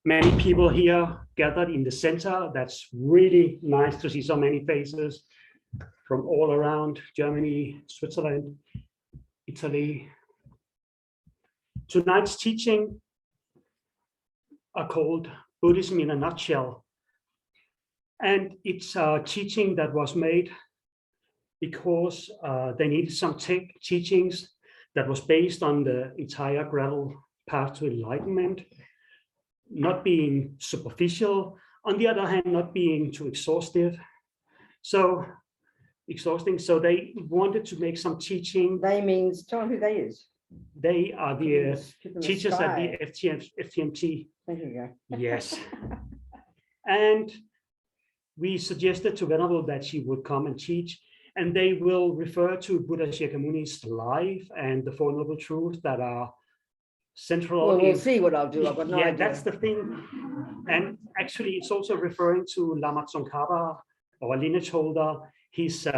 many people here gathered in the center. That's really nice to see so many faces from all around Germany, Switzerland, Italy. Tonight's teaching are called Buddhism in a Nutshell. And it's a teaching that was made because they needed some teachings that was based on the entire gradual path to enlightenment, not being superficial, on the other hand, not being too exhausting. So they wanted to make some teaching. They means, tell them who they is. They are the teachers at the FTMT. There you go. Yes. And we suggested to Venerable that she would come and teach, and they will refer to Buddha Shakyamuni's life and the Four Noble Truths that are central. Well, we'll see what I'll do. I've got no idea. That's the thing. And actually, it's also referring to Lama Tsongkhapa, our lineage holder, his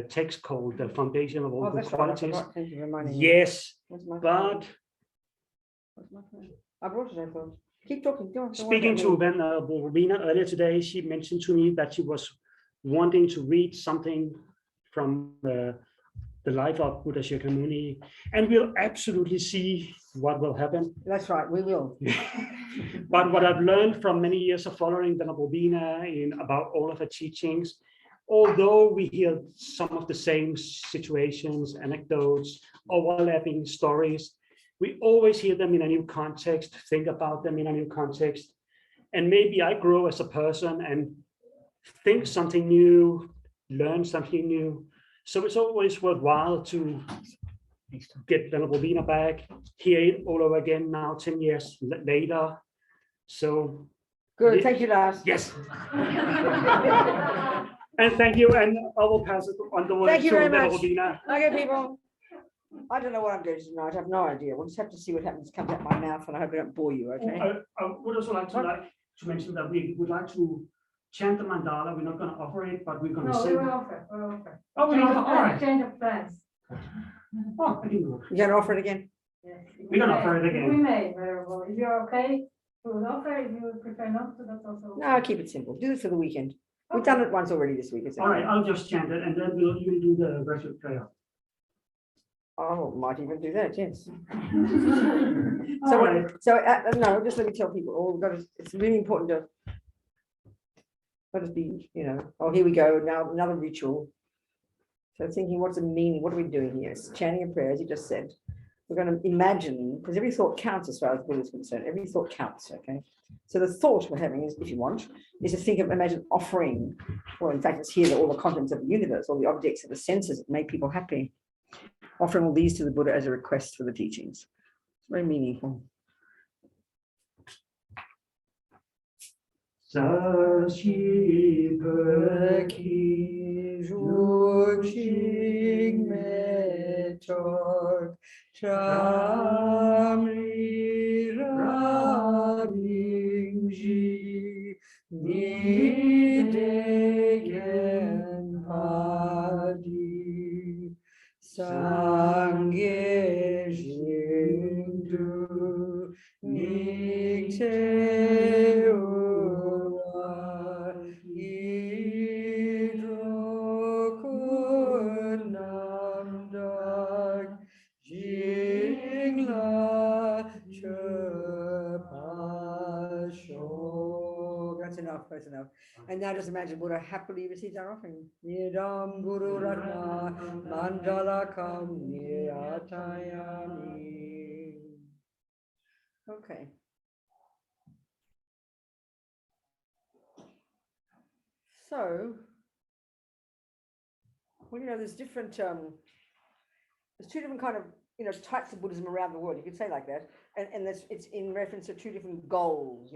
text called The Foundation of All Good Qualities. Right. Thank you for reminding me. Yes, What's my but phone? I brought it, I thought. Keep talking. Go on. speaking to Venerable Robina earlier today, she mentioned to me that she was wanting to read something from the life of Buddha Shakyamuni, and we'll absolutely see what will happen. That's right, we will. But what I've learned from many years of following Venerable Robina in about all of her teachings, although we hear some of the same situations, anecdotes, overlapping stories, we always hear them in a new context, think about them in a new context. And maybe I grow as a person and think something new, learn something new. So it's always worthwhile to get Venerable Robina back, hear it all over again now, 10 years later. So Good, thank you, Lars. yes. And thank you, and I will pass it on the word Thank you to very Venerable much. Robina. Okay, people. I don't know what I'm doing tonight. I have no idea. We'll just have to see what happens comes out my mouth, and I hope I don't bore you, okay? I would also like to mention that we would like to chant the mandala. We're not going to offer it, but we're going to No, sing. we will offer. We'll offer. Oh, we're not all right. Change of plans. Oh, I didn't know. You gonna offer it again? Yes. We're going to offer it We again. may, Venerable. If you're okay, we will offer. If you would prefer not to, that's also. No, keep it simple. Do it for the weekend. We've done it once already this week. It's All okay. right, I'll just chant it, and then you will do the rest of the prayer. Oh, might even do that, yes. All So, right. no, just let me tell people, it's really important to let us be, oh, here we go, now another ritual. So thinking, what's the meaning? What are we doing here? It's chanting a prayer, as you just said. We're going to imagine, because every thought counts as far as Buddha is concerned. Every thought counts, okay? So the thought we're having is, if you want, is to imagine offering, well, in fact, it's here, all the contents of the universe, all the objects of the senses that make people happy. Offering all these to the Buddha as a request for the teachings. It's very meaningful. Sashi Perki Jurjing Metor Chamri Rabing Ji Nidegen Padi Sangye Jingdu Ningte Ura Idrokunamdak Jingla Chapasho. That's enough, that's enough. And now just imagine Buddha happily receives our offering. Nidam Guru Ratna Mandala Kam Niyatayami. Okay. So, well, there's different, there's two different kind of, types of Buddhism around the world. You could say like that. And it's in reference to two different goals.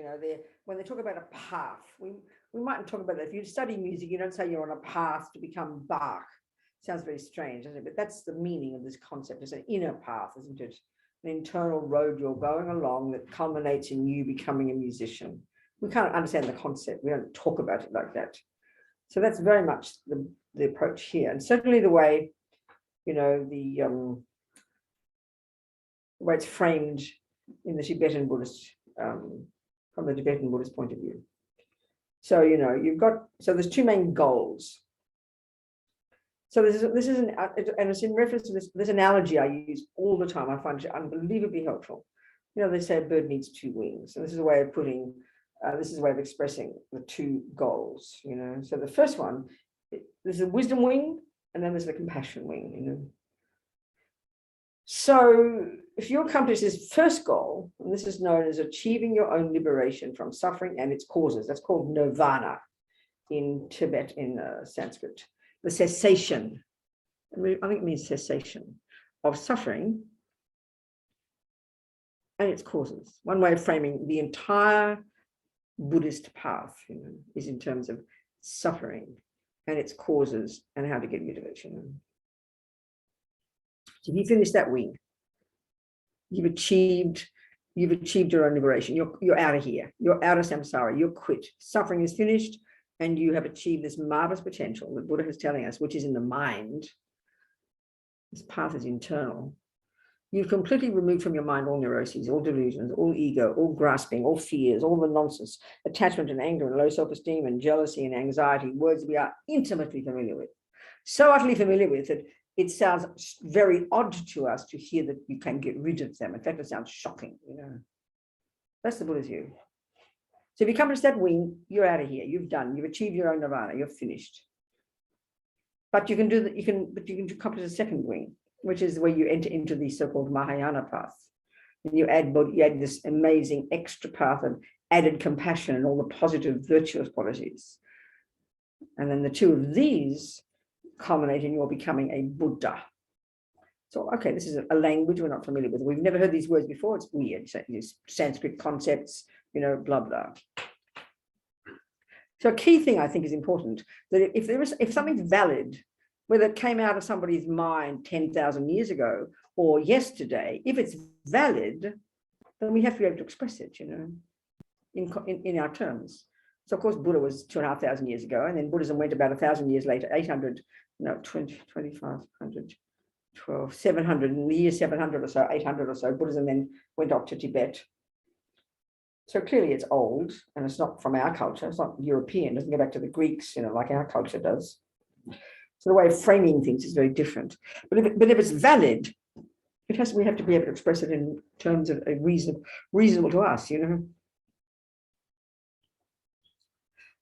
When they talk about a path, we mightn't talk about that. If you study music, you don't say you're on a path to become Bach. Sounds very strange, doesn't it? But that's the meaning of this concept. It's an inner path, isn't it? An internal road you're going along that culminates in you becoming a musician. We can't understand the concept. We don't talk about it like that. So that's very much the approach here. And certainly the way, the way it's framed in the Tibetan Buddhist from the Tibetan Buddhist point of view. So, there's two main goals. So this is and it's in reference to this analogy I use all the time. I find it unbelievably helpful. They say a bird needs two wings. And this is a way of putting, this is a way of expressing the two goals, So the first one, there's a wisdom wing, and then there's the compassion wing, So if you accomplish this first goal, and this is known as achieving your own liberation from suffering and its causes, that's called nirvana in Tibet, in Sanskrit. The cessation, I think it means cessation of suffering and its causes. One way of framing the entire Buddhist path, is in terms of suffering and its causes and how to get rid of it. So if you finish that wing, you've achieved your own liberation. You're out of here. You're out of samsara. You're quit. Suffering is finished. And you have achieved this marvelous potential that Buddha is telling us, which is in the mind. This path is internal. You've completely removed from your mind all neuroses, all delusions, all ego, all grasping, all fears, all the nonsense, attachment and anger and low self-esteem and jealousy and anxiety, words we are intimately familiar with. So utterly familiar with that it sounds very odd to us to hear that you can get rid of them. In fact, it sounds shocking, That's the Buddha's view. So if you come to that wing, you're out of here. You've achieved your own nirvana. You're finished. But you can do that. You can accomplish the second wing, which is where you enter into the so-called Mahayana path, and you add this amazing extra path of added compassion and all the positive, virtuous qualities. And then the two of these culminate in your becoming a Buddha. So, okay, this is a language we're not familiar with. We've never heard these words before. It's weird. It's Sanskrit concepts. Blah, blah. So a key thing I think is important, that if something's valid, whether it came out of somebody's mind 10,000 years ago or yesterday, if it's valid, then we have to be able to express it, in our terms. So of course, Buddha was 2,500 years ago, and then Buddhism went about 1,000 years later, 700, in the year 700 or so, 800 or so, Buddhism then went off to Tibet. So clearly it's old, and it's not from our culture. It's not European. It doesn't go back to the Greeks, like our culture does. So the way of framing things is very different. But if it's valid, we have to be able to express it in terms of a reasonable to us,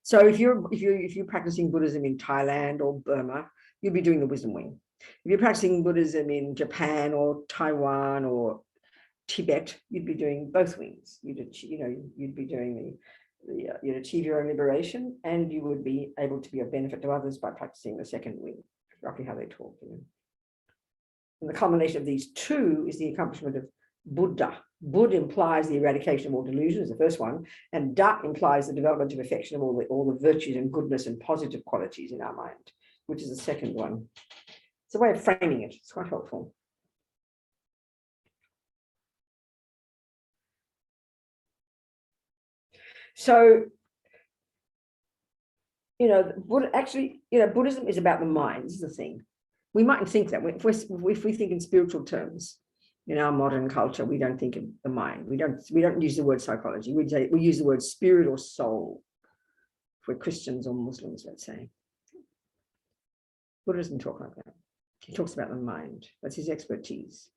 So if you're practicing Buddhism in Thailand or Burma, you'll be doing the wisdom wing. If you're practicing Buddhism in Japan or Taiwan or Tibet, you'd be doing both wings. You'd be doing you'd achieve your own liberation, and you would be able to be of benefit to others by practicing the second wing, roughly how they talk. And the combination of these two is the accomplishment of Buddha. Bud implies the eradication of all delusions, the first one, and Da implies the development of affection of all the virtues and goodness and positive qualities in our mind, which is the second one. It's a way of framing it. It's quite helpful. So, Buddhism is about the mind. This is the thing. We mightn't think that. If we think in spiritual terms, in our modern culture, we don't think of the mind. We don't use the word psychology. We use the word spirit or soul. If we're Christians or Muslims, let's say. Buddha doesn't talk like that. He talks about the mind. That's his expertise.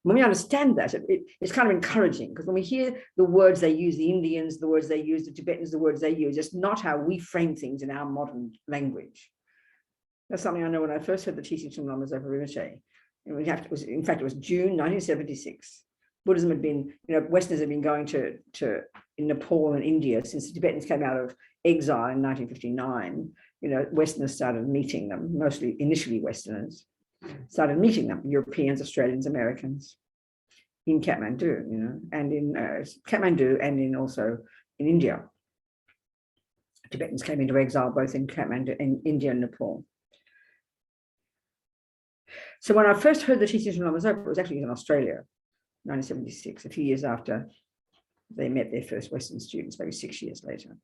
When we understand that, it's kind of encouraging, because when we hear the words they use, the Indians, the words they use, the Tibetans, the words they use, it's not how we frame things in our modern language. That's something I know when I first heard the teachings from Lama Zopa Rinpoche. In fact, it was June 1976. Buddhism had been, Westerners had been going to in Nepal and India since the Tibetans came out of exile in 1959. Westerners started meeting them, mostly initially Westerners. Started meeting them, Europeans, Australians, Americans, in Kathmandu, and in Kathmandu and also in India. Tibetans came into exile both in Kathmandu and India and Nepal. So when I first heard the teachings from Lama Zopa, it was actually in Australia, 1976, a few years after they met their first Western students, maybe 6 years later.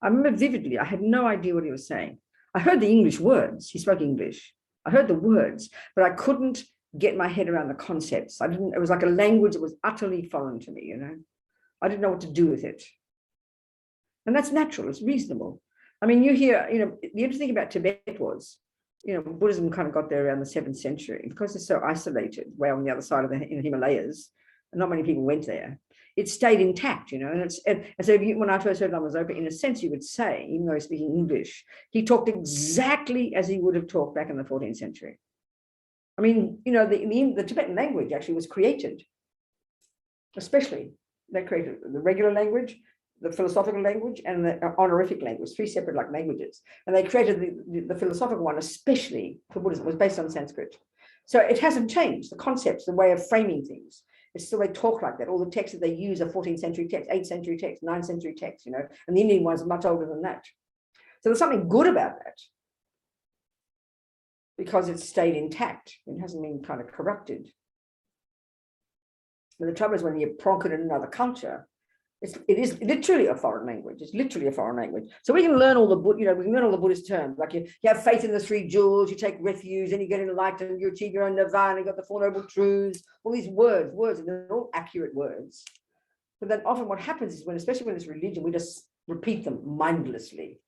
I remember vividly, I had no idea what he was saying. I heard the English words, he spoke English. I heard the words, but I couldn't get my head around the concepts. It was like a language that was utterly foreign to me, I didn't know what to do with it. And that's natural, it's reasonable. I mean, you hear, the interesting thing about Tibet was, Buddhism kind of got there around the 7th century. Because it's so isolated, way on the other side of the Himalayas, and not many people went there, it stayed intact, and so when I first heard Lama Zopa, in a sense, you would say, even though he's speaking English, he talked exactly as he would have talked back in the 14th century. I mean, the Tibetan language actually was created, especially, they created the regular language, the philosophical language, and the honorific language, 3 separate languages. And they created the philosophical one, especially for Buddhism, was based on Sanskrit. So it hasn't changed, the concepts, the way of framing things. It's still, they talk like that. All the texts that they use are 14th century texts, 8th century texts, 9th century texts, and the Indian ones are much older than that. So there's something good about that, because it's stayed intact. It hasn't been kind of corrupted. But the trouble is when you plonk it in another culture, it is literally a foreign language. It's literally a foreign language. So we can learn all the we can learn all the Buddhist terms. Like you have faith in the 3 jewels, you take refuge, and you get enlightened, you achieve your own nirvana, you got the 4 noble truths, all these words, and they're all accurate words. But then often what happens is especially when it's religion, we just repeat them mindlessly.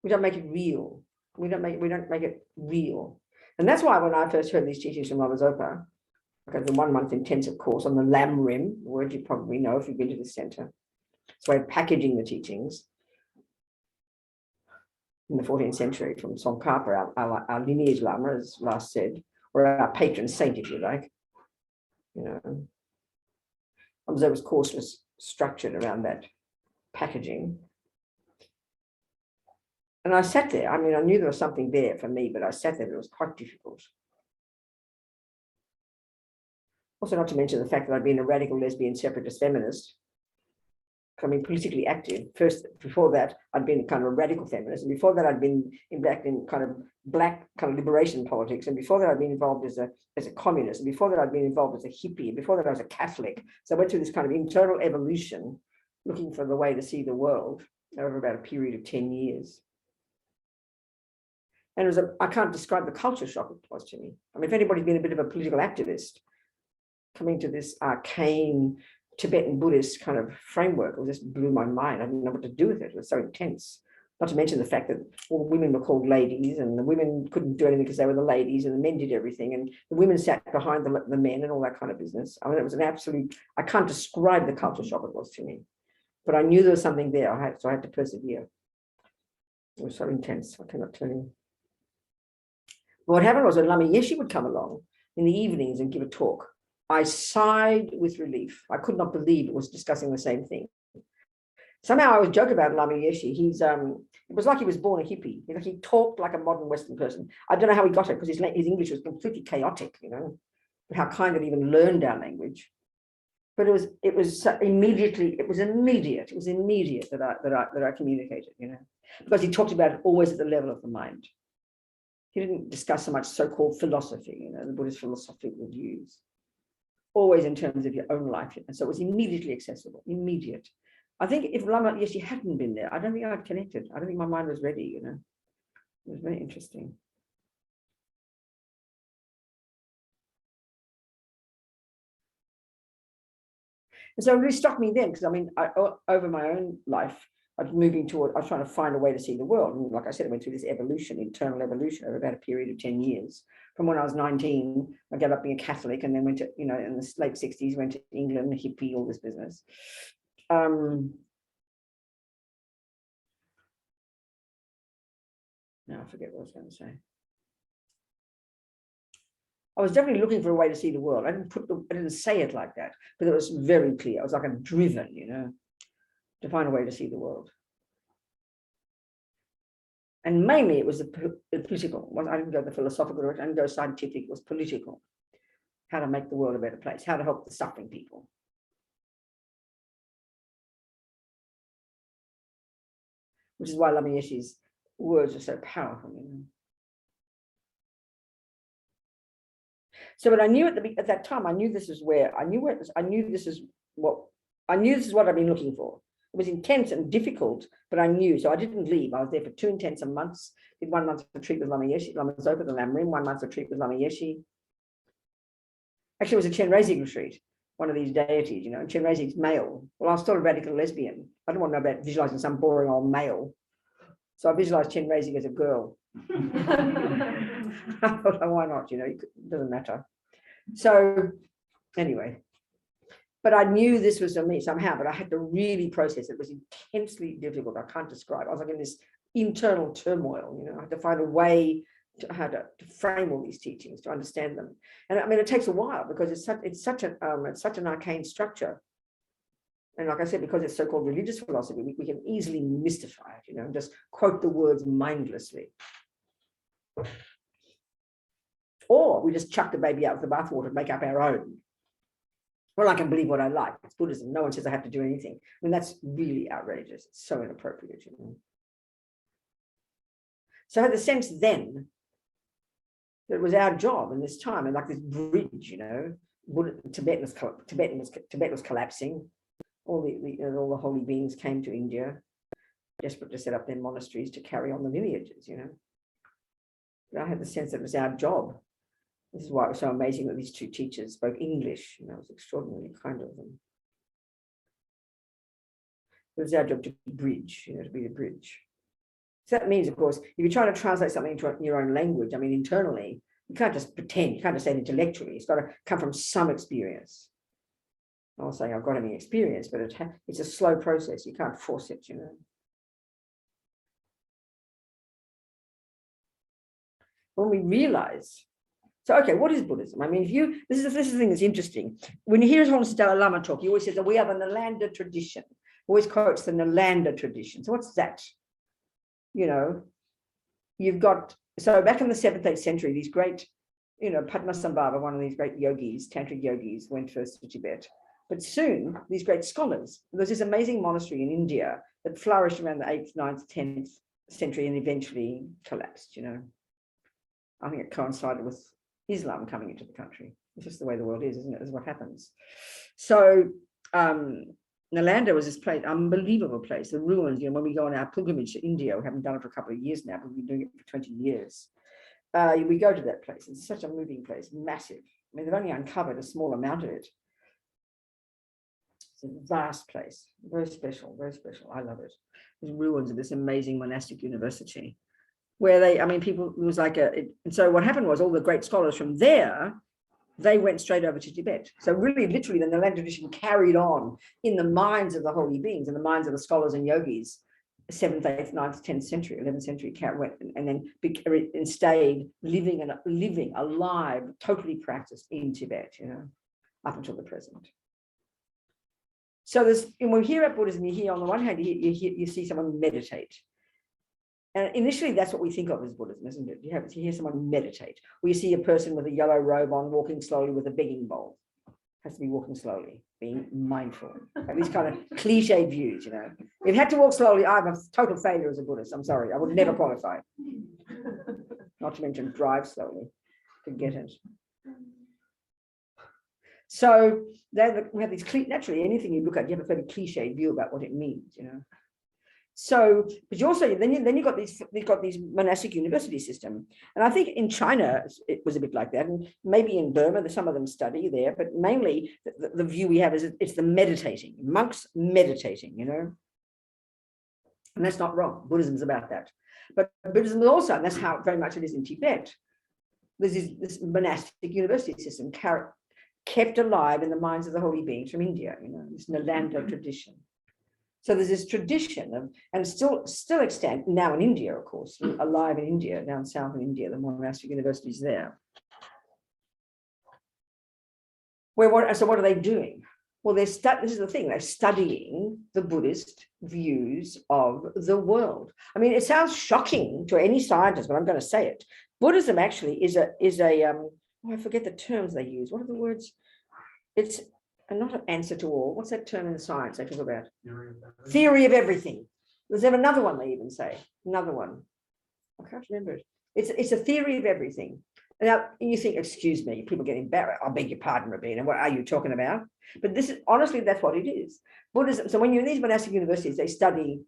We don't make it real. We don't make it real. And that's why when I first heard these teachings from Lama Zopa, okay, the 1-month intensive course on the LamRim, the word you probably know if you've been to the center. It's a way of packaging the teachings in the 14th century from Tsongkhapa, our lineage Lama, as last said, or our patron saint, if you like. Lama Zopa's course was structured around that packaging. And I sat there. I mean, I knew there was something there for me, but I sat there, but it was quite difficult. Also, not to mention the fact that I'd been a radical lesbian separatist feminist, becoming politically active. First, before that, I'd been kind of a radical feminist, and before that, I'd been in kind of black kind of liberation politics, and before that, I'd been involved as a communist, and before that, I'd been involved as a hippie, and before that, I was a Catholic. So I went through this kind of internal evolution, looking for the way to see the world over about a period of 10 years. And it was I can't describe the culture shock it was to me. I mean, if anybody's been a bit of a political activist, coming to this arcane Tibetan Buddhist kind of framework, it just blew my mind. I didn't know what to do with it. It was so intense. Not to mention the fact that all the women were called ladies, and the women couldn't do anything because they were the ladies, and the men did everything, and the women sat behind the men and all that kind of business. I mean, it was an absolute, I can't describe the culture shock it was to me, but I knew there was something there, so I had to persevere. It was so intense, I cannot tell you. What happened was when Lama Yeshe would come along in the evenings and give a talk, I sighed with relief. I could not believe it was discussing the same thing. Somehow I always joke about Lama Yeshe. It was like he was born a hippie. He talked like a modern Western person. I don't know how he got it, because his English was completely chaotic, how kind of even learned our language. But it was immediate that I communicated, because he talked about it always at the level of the mind. He didn't discuss so much so-called philosophy, the Buddhist philosophical views, always in terms of your own life. And so it was immediately accessible, immediate. I think if Lama Yeshe hadn't been there, I don't think I'd connected. I don't think my mind was ready, It was very interesting. And so it really struck me then, because I mean, over my own life, I was trying to find a way to see the world. And like I said, I went through this internal evolution over about a period of 10 years. From when I was 19, I gave up being a Catholic, and then went to, in the late 60s, went to England, hippie, all this business. Now I forget what I was going to say. I was definitely looking for a way to see the world. I didn't say it like that, but it was very clear. I was like I'm driven, to find a way to see the world. And mainly it was the political. Well, I didn't go the philosophical direction, I didn't go scientific, it was political. How to make the world a better place, how to help the suffering people. Which is why Lama Yeshe's words are so powerful. So, but I knew at that time, I knew this is what I've been looking for. It was intense and difficult, but I knew, so I didn't leave. I was there for 2 intensive months. Did 1 month retreat with Lama Yeshe, Lama Zopa, the LamRim, 1 month retreat with Lama Yeshe. Actually, it was a Chenrezig retreat. one of these deities, you know, and Chenrezi's male. Well, I'm still a radical lesbian. I don't want to know about visualizing some boring old male. So I visualized Chenrezi as a girl. I thought, why not? You know, it doesn't matter. So anyway, but I knew this was for me somehow, but I had to really process it. It was intensely difficult. I can't describe. I was like in this internal turmoil, you know, I had to find a way to how to frame all these teachings, to understand them. And I mean, it takes a while because it's such an arcane structure. And like I said, because it's so-called religious philosophy, we can easily mystify it, you know, and just quote the words mindlessly. Or we just chuck the baby out with the bathwater and make up our own. Well, I can believe what I like. It's Buddhism. No one says I have to do anything. I mean, that's really outrageous. It's so inappropriate, you know. So I had the sense then that it was our job in this time, and like this bridge, you know, Tibet was collapsing. All the holy beings came to India, desperate to set up their monasteries to carry on the lineages, you know. But I had the sense that it was our job. This is why it was so amazing that these two teachers spoke English. You know, it was extraordinarily kind of them. It was our job to bridge, you know, to be the bridge. So that means, of course, if you're trying to translate something into your own language, I mean, internally, you can't just pretend, you can't just say it intellectually. It's got to come from some experience. I'm not saying I've got any experience, but it's a slow process. You can't force it, you know. When we realize, so okay, what is Buddhism? I mean, this is the thing that's interesting. When you hear Dalai Lama talk, he always says that we have a Nalanda tradition. Always quotes the Nalanda tradition. So what's that? You know, you've got, so back in the 7th, 8th century, these great, you know, Padmasambhava, one of these great yogis, tantric yogis, went first to Tibet. But soon, these great scholars, there's this amazing monastery in India that flourished around the 8th, 9th, 10th century and eventually collapsed, you know. I think it coincided with Islam coming into the country. It's just the way the world is, isn't it? It's what happens. So Nalanda was this place, unbelievable place. The ruins, you know, when we go on our pilgrimage to India, we haven't done it for a couple of years now, but we've been doing it for 20 years. We go to that place. It's such a moving place, massive. I mean, they've only uncovered a small amount of it. It's a vast place, very special, very special. I love it. There's ruins of this amazing monastic university where they, I mean, people, it was like and so what happened was all the great scholars from there, they went straight over to Tibet. So really, literally, the Nalanda tradition carried on in the minds of the holy beings, in the minds of the scholars and yogis, 7th, 8th, 9th, 10th century, 11th century, went and then stayed living alive, totally practiced in Tibet, you know, up until the present. So when we hear about Buddhism, you hear on the one hand, you see someone meditate. And initially, that's what we think of as Buddhism, isn't it? You hear someone meditate, or you see a person with a yellow robe on walking slowly with a begging bowl. Has to be walking slowly, being mindful. Like these kind of cliched views, you know. If you had to walk slowly, I'm a total failure as a Buddhist. I'm sorry, I would never qualify. Not to mention drive slowly to get it. So we have these naturally anything you look at, you have a very cliched view about what it means, you know. So, but you also then you got these monastic university system, and I think in China it was a bit like that, and maybe in Burma some of them study there, but mainly the view we have is it's the meditating, monks meditating, you know, and that's not wrong. Buddhism is about that, but Buddhism is also, and that's how very much it is in Tibet. There's this monastic university system kept alive in the minds of the holy beings from India, you know, this Nalanda tradition. So there's this tradition of, and still extant now in India, of course, alive in India, down south in India, the monastic universities there. So what are they doing? Well, this is the thing, they're studying the Buddhist views of the world. I mean, it sounds shocking to any scientist, but I'm going to say it. Buddhism actually is a I forget the terms they use. What are the words? It's not an answer to all. What's that term in science they talk about? Theory of everything. There's another one they even say. Another one. I can't remember it. It's a theory of everything. Now you think, excuse me, people get embarrassed. I beg your pardon, Robina. What are you talking about? But this is honestly, that's what it is. Buddhism. So when you're in these monastic universities, they study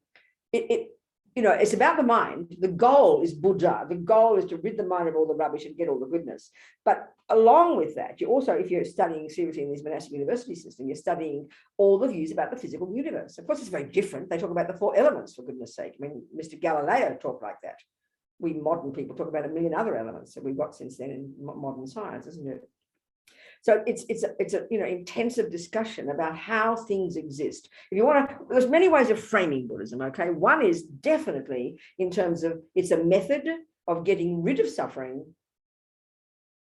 it. you know, it's about the mind. The goal is Buddha. The goal is to rid the mind of all the rubbish and get all the goodness. But along with that, you also, if you're studying seriously in this monastic university system, you're studying all the views about the physical universe. Of course, it's very different. They talk about the 4 elements, for goodness sake. I mean, Mr. Galileo talked like that. We modern people talk about a million other elements that we've got since then in modern science, isn't it? So it's a you know, intensive discussion about how things exist. If you want to, there's many ways of framing Buddhism. Okay, one is definitely in terms of it's a method of getting rid of suffering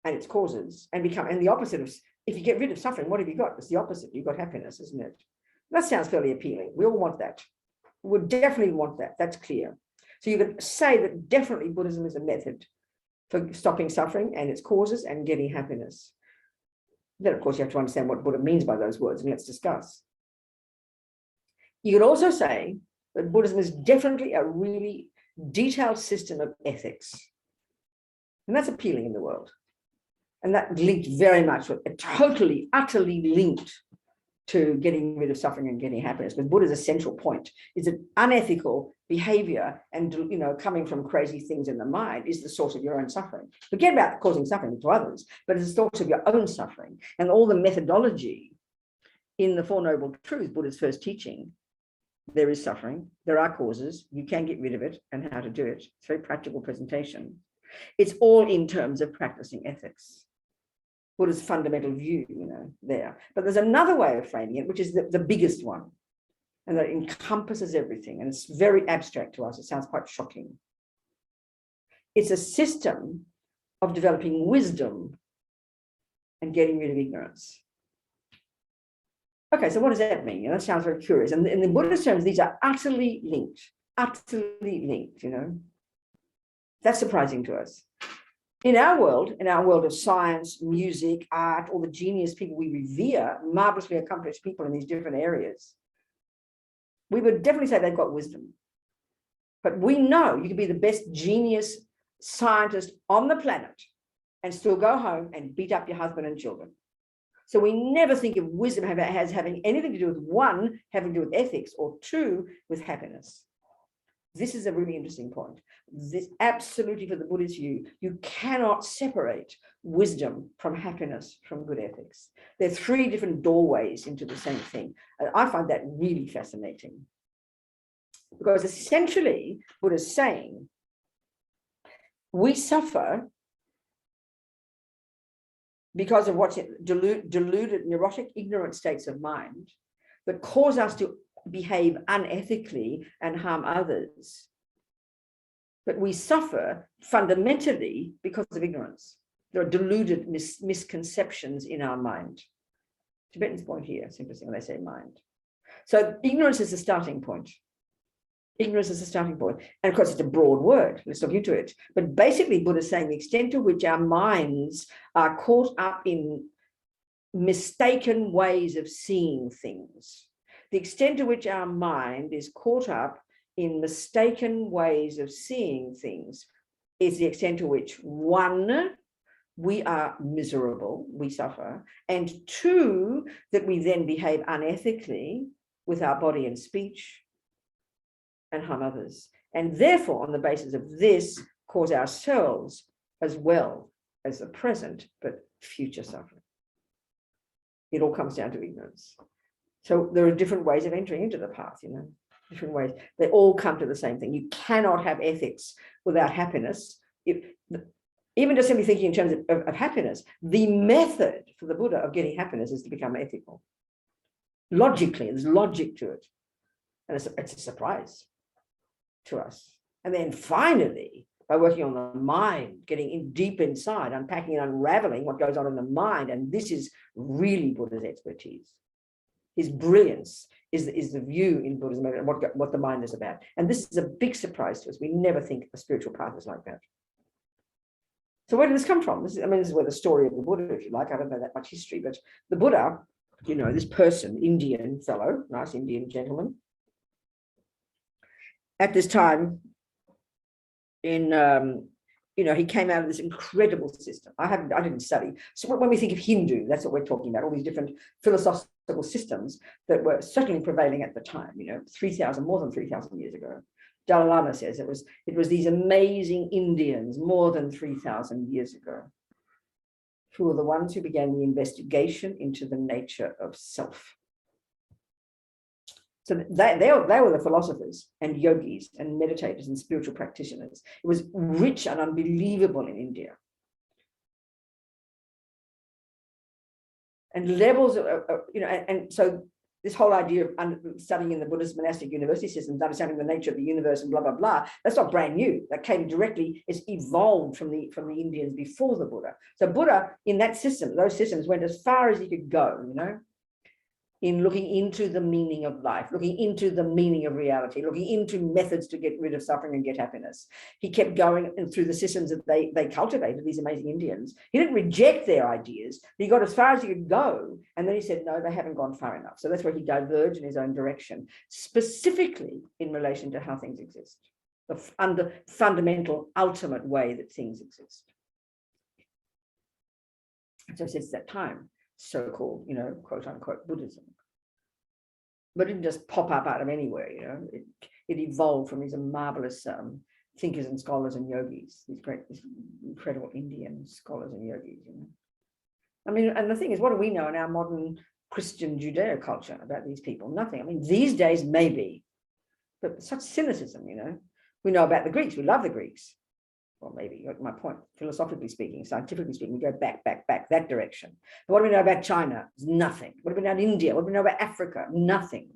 and its causes, and the opposite of, if you get rid of suffering, what have you got? It's the opposite. You've got happiness, isn't it? That sounds fairly appealing. We all want that. We definitely want that. That's clear. So you could say that definitely Buddhism is a method for stopping suffering and its causes and getting happiness. Then, of course, you have to understand what Buddha means by those words, and let's discuss. You could also say that Buddhism is definitely a really detailed system of ethics. And that's appealing in the world. And that linked very much with, totally, utterly linked to getting rid of suffering and getting happiness. But Buddha's essential point is that unethical behavior and, you know, coming from crazy things in the mind is the source of your own suffering. Forget about causing suffering to others, but it's the source of your own suffering. And all the methodology in the Four Noble Truths, Buddha's first teaching, there is suffering, there are causes, you can get rid of it, and how to do it. It's a very practical presentation. It's all in terms of practicing ethics. Buddha's fundamental view, you know, there. But there's another way of framing it, which is the biggest one, and that encompasses everything. And it's very abstract to us. It sounds quite shocking. It's a system of developing wisdom and getting rid of ignorance. Okay, so what does that mean? You know, that sounds very curious. And in the Buddhist terms, these are utterly linked, you know. That's surprising to us. In our world of science, music, art, all the genius people we revere, marvelously accomplished people in these different areas, we would definitely say they've got wisdom. But we know you can be the best genius scientist on the planet and still go home and beat up your husband and children. So we never think of wisdom as having anything to do with, one, having to do with ethics, or two, with happiness. This is a really interesting point. This absolutely, for the Buddhist view, you cannot separate wisdom from happiness, from good ethics. There are 3 different doorways into the same thing. And I find that really fascinating. Because essentially, Buddha's saying, we suffer because of what's deluded, neurotic, ignorant states of mind that cause us to behave unethically and harm others. But we suffer fundamentally because of ignorance. There are deluded misconceptions in our mind. Tibetan's point here, it's interesting when they say mind. So ignorance is the starting point. Ignorance is the starting point. And of course, it's a broad word. Let's look into it. But basically, Buddha is saying the extent to which our minds are caught up in mistaken ways of seeing things, the extent to which our mind is caught up in mistaken ways of seeing things is the extent to which, one, we are miserable, we suffer, and two, that we then behave unethically with our body and speech and harm others. And therefore, on the basis of this, cause ourselves as well as the present, but future suffering. It all comes down to ignorance. So there are different ways of entering into the path, you know, different ways. They all come to the same thing. You cannot have ethics without happiness. Even just simply thinking in terms of happiness, the method for the Buddha of getting happiness is to become ethical. Logically, there's logic to it. And it's a surprise to us. And then finally, by working on the mind, getting in deep inside, unpacking and unraveling what goes on in the mind. And this is really Buddha's expertise. His brilliance is the view in Buddhism and what the mind is about. And this is a big surprise to us. We never think a spiritual path is like that. So where did this come from? This is where the story of the Buddha, if you like. I don't know that much history, but the Buddha, you know, this person, Indian fellow, nice Indian gentleman, at this time in, you know, he came out of this incredible system. I didn't study. So when we think of Hindu, that's what we're talking about, all these different philosophical systems that were certainly prevailing at the time, you know, more than 3,000 years ago. Dalai Lama says it was these amazing Indians more than 3,000 years ago who were the ones who began the investigation into the nature of self. So they were the philosophers and yogis and meditators and spiritual practitioners. It was rich and unbelievable in India. And levels of, and so this whole idea of studying in the Buddhist monastic university systems, understanding the nature of the universe and blah, blah, blah, that's not brand new. That came directly, it's evolved from the Indians before the Buddha. So Buddha in that system, those systems went as far as he could go, in looking into the meaning of life, looking into the meaning of reality, looking into methods to get rid of suffering and get happiness. He kept going and through the systems that they cultivated, these amazing Indians. He didn't reject their ideas. He got as far as he could go. And then he said, no, they haven't gone far enough. So that's where he diverged in his own direction, specifically in relation to how things exist, the fundamental, ultimate way that things exist. So since that time, so-called, quote unquote Buddhism. But it didn't just pop up out of anywhere, it evolved from these marvelous thinkers and scholars and yogis, these incredible Indian scholars and yogis, I mean, and the thing is, what do we know in our modern Christian Judeo culture about these people? Nothing. I mean, these days maybe, but such cynicism, We know about the Greeks, we love the Greeks. Well, maybe, my point, philosophically speaking, scientifically speaking, we go back, that direction. But what do we know about China? Nothing. What do we know about India? What do we know about Africa? Nothing,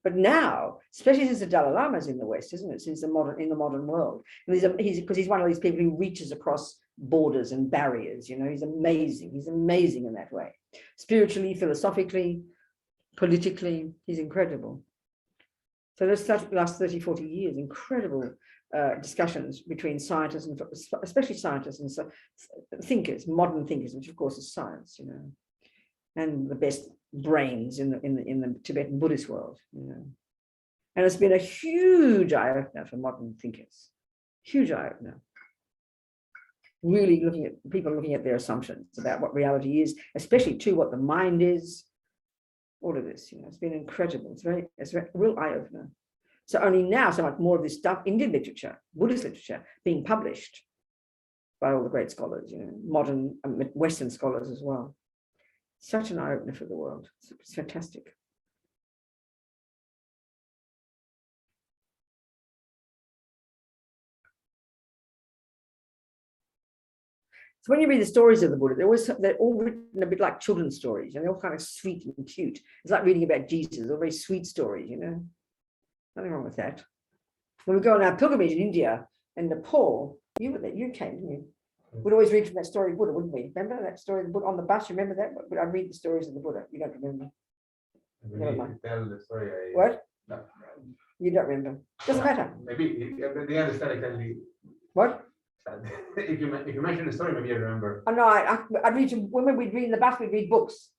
But now, especially since the Dalai Lama is in the West, isn't it? Since in the modern world. And he's one of these people who reaches across borders and barriers, He's amazing. He's amazing in that way. Spiritually, philosophically, politically, he's incredible. So there's such last 30, 40 years, incredible discussions between scientists and especially scientists and thinkers, modern thinkers, which of course is science, and the best brains in the Tibetan Buddhist world, And it's been a huge eye-opener for modern thinkers, huge eye-opener. Really looking at their assumptions about what reality is, especially to what the mind is. All of this, it's been incredible. It's a real eye-opener. So only now, so much more of this stuff, Indian literature, Buddhist literature, being published by all the great scholars, modern Western scholars as well. Such an eye-opener for the world. It's fantastic. So when you read the stories of the Buddha, they're all written a bit like children's stories, and they're all kind of sweet and cute. It's like reading about Jesus, they're very sweet stories, Nothing wrong with that. When we go on our pilgrimage in India and Nepal, you came, didn't you? We'd always read from that story of Buddha, wouldn't we? Remember that story of the Buddha on the bus? You remember that? But I read the stories of the Buddha. You don't remember? Never mind. Tell the story. What? No. You don't remember? Doesn't matter. Maybe they understand exactly. What? If you mention the story, maybe I remember. Oh no, I read when we'd read in the bus, we'd read books.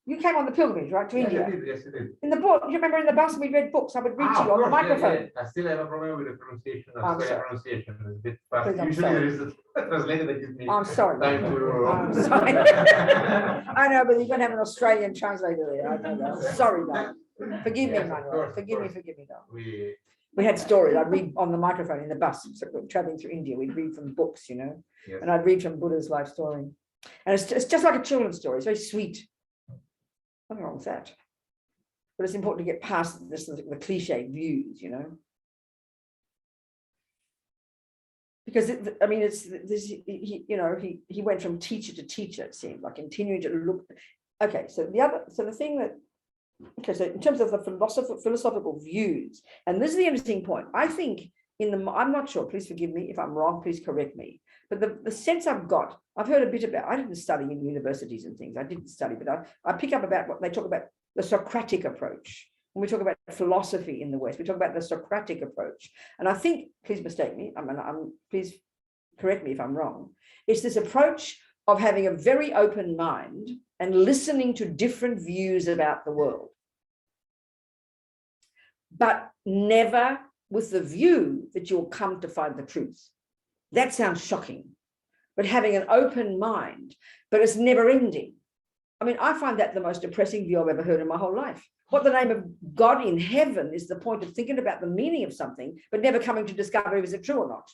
You came on the pilgrimage, right, to India? Yes, I did. In the book, you remember in the bus we read books. I would read to you on the microphone. I still have a problem with the pronunciation. Pronunciation is a bit fast. Please, Usually there is a translator that gives me I'm sorry. time to. I'm sorry. I know, but you're going to have an Australian translator there. I know that. Sorry, darling. Forgive me, Manuel. Forgive me, darling. We had stories. I'd read on the microphone in the bus, so traveling through India. We'd read from books, Yes. and I'd read from Buddha's life story. And it's just like a children's story. It's very sweet. Nothing wrong with that. But it's important to get past this, the cliche views, Because it's this. He went from teacher to teacher. It seemed like continuing to look. Okay, so the thing that. Okay, so in terms of the philosophical views, and this is the interesting point. I think I'm not sure. Please forgive me if I'm wrong. Please correct me. But the sense I've heard a bit about. I didn't study in universities and things. I didn't study, but I pick up about what they talk about, the Socratic approach. When we talk about philosophy in the West, we talk about the Socratic approach. And I think, please mistake me. Please correct me if I'm wrong. It's this approach of having a very open mind and listening to different views about the world, but never with the view that you'll come to find the truth. That sounds shocking, but having an open mind, but it's never ending. I mean, I find that the most depressing view I've ever heard in my whole life. What the name of God in heaven is the point of thinking about the meaning of something, but never coming to discover if it's true or not.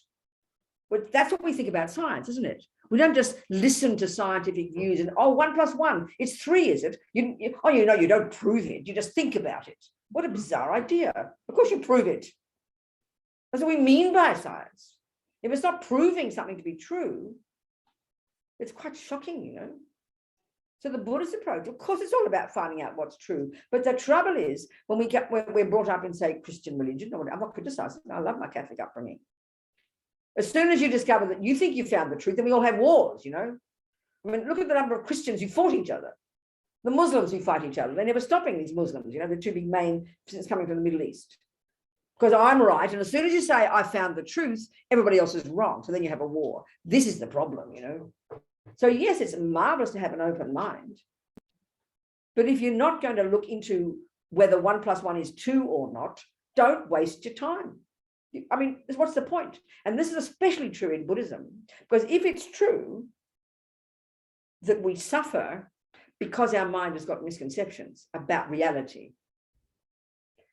But that's what we think about science, isn't it? We don't just listen to scientific views and, oh, 1 + 1, it's 3, is it? You don't prove it. You just think about it. What a bizarre idea. Of course you prove it. That's what we mean by science. If it's not proving something to be true, it's quite shocking, you know. So the Buddhist approach, of course, it's all about finding out what's true. But the trouble is when we're brought up in, say, Christian religion, I'm not criticizing, I love my Catholic upbringing. As soon as you discover that you think you found the truth, then we all have wars, you know. I mean, look at the number of Christians who fought each other. The Muslims who fight each other. They're never stopping, these Muslims, you know, the two big main things coming from the Middle East. Because I'm right, and as soon as you say, I found the truth, everybody else is wrong. So then you have a war. This is the problem, you know. So yes, it's marvelous to have an open mind. But if you're not going to look into whether 1 + 1 is 2 or not, don't waste your time. I mean, what's the point? And this is especially true in Buddhism, because if it's true that we suffer because our mind has got misconceptions about reality,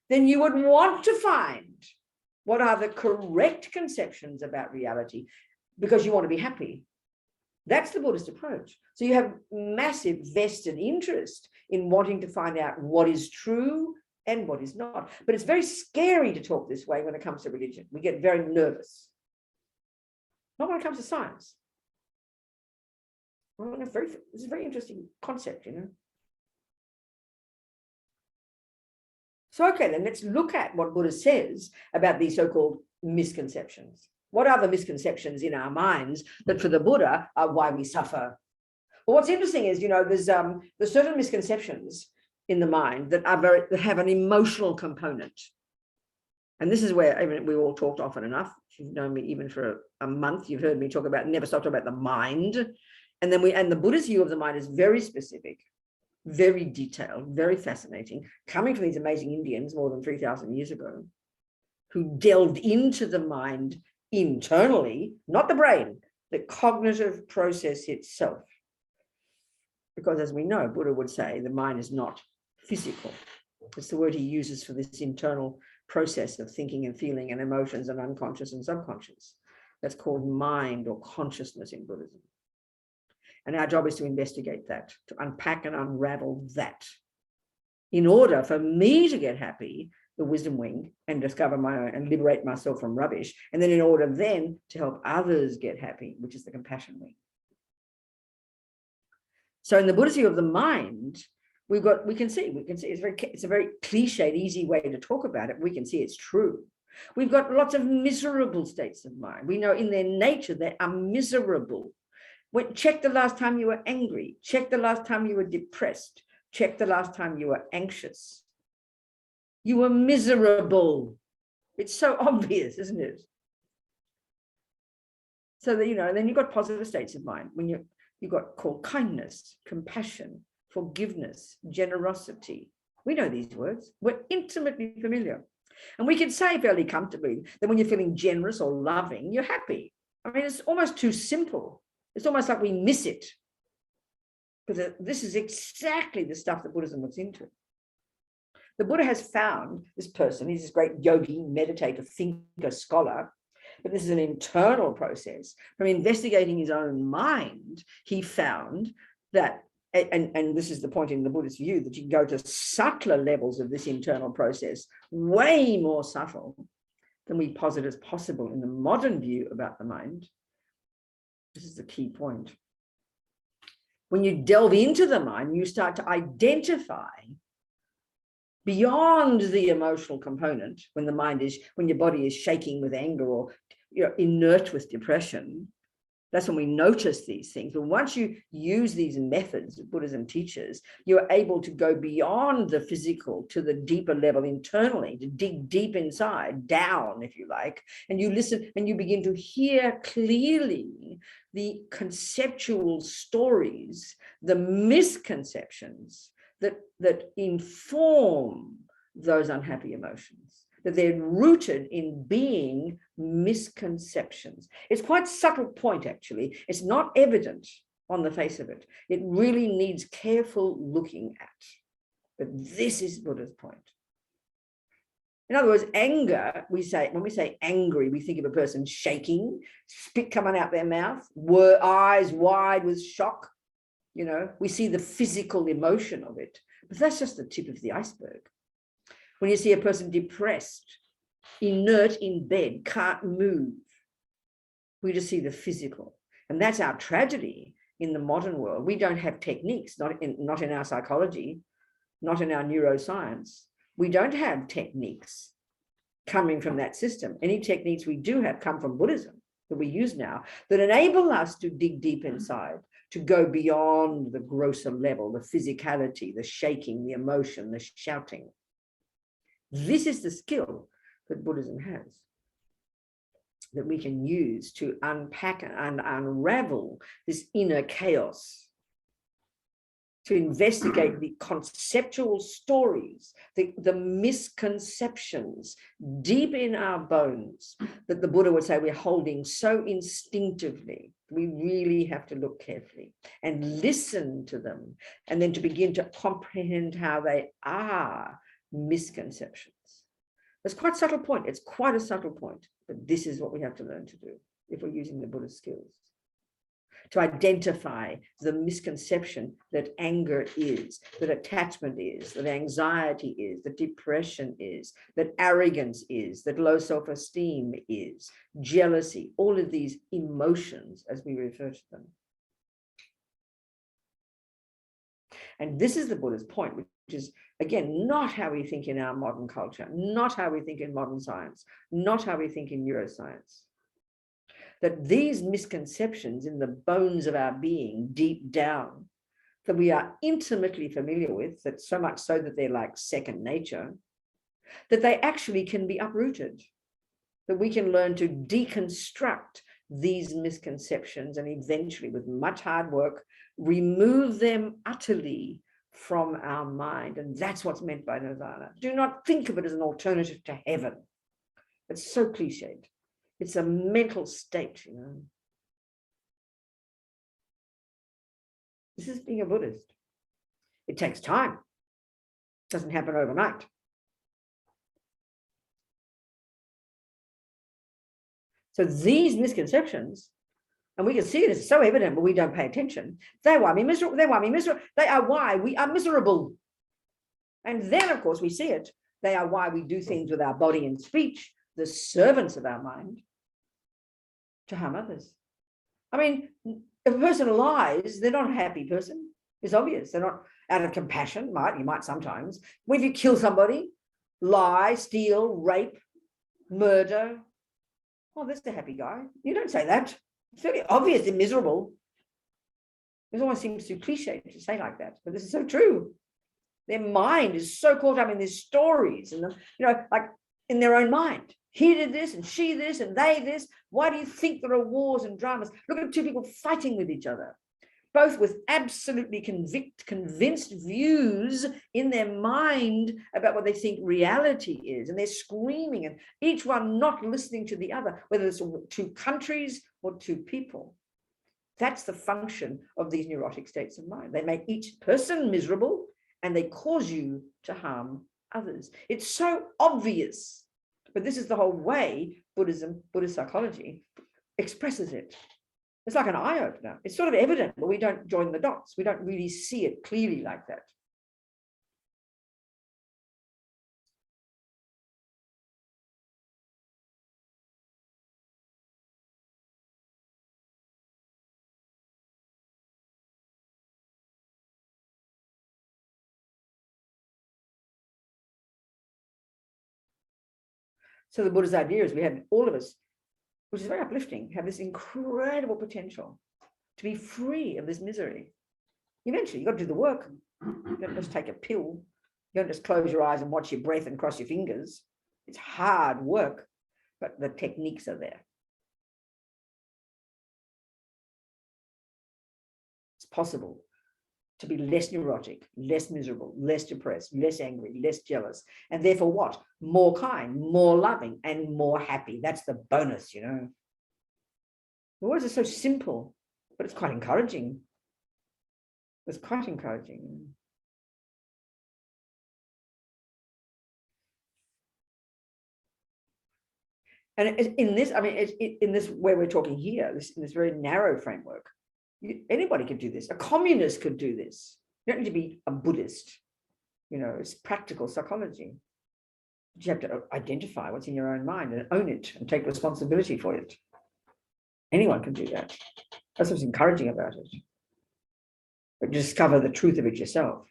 then you would want to find what are the correct conceptions about reality, because you want to be happy. That's the Buddhist approach. So you have massive vested interest in wanting to find out what is true and what is not. But it's very scary to talk this way when it comes to religion. We get very nervous. Not when it comes to science. Well, this is a very interesting concept, you know. So, okay, then let's look at what Buddha says about these so-called misconceptions. What are the misconceptions in our minds that for the Buddha are why we suffer? Well, what's interesting is, you know, there's certain misconceptions in the mind that that have an emotional component. And this is where, I mean, we all talked often enough. If you've known me even for a month, you've heard me talk about, never stop talking about the mind. And then the Buddhist view of the mind is very specific, very detailed, very fascinating, coming from these amazing Indians more than 3,000 years ago, who delved into the mind internally, not the brain, the cognitive process itself. Because as we know, Buddha would say the mind is not physical. It's the word he uses for this internal process of thinking and feeling and emotions and unconscious and subconscious. That's called mind or consciousness in Buddhism. And our job is to investigate that, to unpack and unravel that. In order for me to get happy, the wisdom wing, and discover my own and liberate myself from rubbish. And then in order then to help others get happy, which is the compassion wing. So in the Buddhist view of the mind, we can see it's a very cliched, easy way to talk about it. We can see it's true. We've got lots of miserable states of mind. We know in their nature they are miserable. Check the last time you were angry. Check the last time you were depressed. Check the last time you were anxious. You were miserable. It's so obvious, isn't it? So that, you know, and then you've got positive states of mind when you've got called kindness, compassion, forgiveness, generosity. We know these words. We're intimately familiar. And we can say fairly comfortably that when you're feeling generous or loving, you're happy. I mean, it's almost too simple. It's almost like we miss it. But this is exactly the stuff that Buddhism looks into. The Buddha has found this person, he's this great yogi, meditator, thinker, scholar, but this is an internal process. From investigating his own mind, he found that, and this is the point in the Buddhist view, that you can go to subtler levels of this internal process, way more subtle than we posit as possible in the modern view about the mind. This is the key point. When you delve into the mind, you start to identify beyond the emotional component, when your body is shaking with anger or inert with depression. That's when we notice these things. But once you use these methods that Buddhism teaches, you're able to go beyond the physical to the deeper level internally, to dig deep inside, down, if you like, and you listen and you begin to hear clearly the conceptual stories, the misconceptions that inform those unhappy emotions, that they're rooted in being misconceptions. It's quite a subtle point, actually. It's not evident on the face of it. It really needs careful looking at. But this is Buddha's point. In other words, anger, when we say angry, we think of a person shaking, spit coming out their mouth, eyes wide with shock. You know, we see the physical emotion of it, but that's just the tip of the iceberg. When you see a person depressed, inert in bed, can't move, we just see the physical. And that's our tragedy in the modern world. We don't have techniques, not in our psychology, not in our neuroscience. We don't have techniques coming from that system. Any techniques we do have come from Buddhism that we use now that enable us to dig deep inside, to go beyond the grosser level, the physicality, the shaking, the emotion, the shouting. This is the skill that Buddhism has, that we can use to unpack and unravel this inner chaos, to investigate the conceptual stories, the misconceptions deep in our bones that the Buddha would say we're holding so instinctively. We really have to look carefully and listen to them, and then to begin to comprehend how they are misconceptions. It's quite a subtle point. It's quite a subtle point, but this is what we have to learn to do if we're using the Buddha's skills. To identify the misconception that anger is, that attachment is, that anxiety is, that depression is, that arrogance is, that low self-esteem is, jealousy, all of these emotions as we refer to them. And this is the Buddha's point, which is, again, not how we think in our modern culture, not how we think in modern science, not how we think in neuroscience. That these misconceptions in the bones of our being, deep down, that we are intimately familiar with, that so much so that they're like second nature, that they actually can be uprooted, that we can learn to deconstruct these misconceptions and eventually, with much hard work, remove them utterly from our mind. And that's what's meant by nirvana. Do not think of it as an alternative to heaven. It's so cliched. It's a mental state, you know. This is being a Buddhist. It takes time. It doesn't happen overnight. So these misconceptions, and we can see it, it's so evident, but we don't pay attention. They why me miserable. They why me miserable. They are why we are miserable. And then, of course, we see it. They are why we do things with our body and speech, the servants of our mind, to harm others. I mean, if a person lies, they're not a happy person. It's obvious. They're not out of compassion. You might sometimes. When you kill somebody, lie, steal, rape, murder, oh, that's the happy guy. You don't say that. It's very obvious they're miserable. It almost seems too cliche to say like that, but this is so true. Their mind is so caught up in these stories, and you know, like in their own mind. He did this and she this and they this. Why do you think there are wars and dramas? Look at two people fighting with each other, both with absolutely convinced views in their mind about what they think reality is. And they're screaming, and each one not listening to the other, whether it's two countries or two people. That's the function of these neurotic states of mind. They make each person miserable and they cause you to harm others. It's so obvious. But this is the whole way Buddhism, Buddhist psychology expresses it. It's like an eye-opener. It's sort of evident, but we don't join the dots. We don't really see it clearly like that. So the Buddha's idea is we have, all of us, which is very uplifting, have this incredible potential to be free of this misery. Eventually, you've got to do the work. You don't just take a pill. You don't just close your eyes and watch your breath and cross your fingers. It's hard work, but the techniques are there. It's possible to be less neurotic, less miserable, less depressed, less angry, less jealous, and therefore what? More kind, more loving, and more happy. That's the bonus, you know. The words are so simple, but it's quite encouraging. It's quite encouraging. And in this, I mean, in this where we're talking here, in this very narrow framework, anybody could do this. A communist could do this. You don't need to be a Buddhist. You know, it's practical psychology. You have to identify what's in your own mind and own it and take responsibility for it. Anyone can do that. That's what's encouraging about it. But discover the truth of it yourself.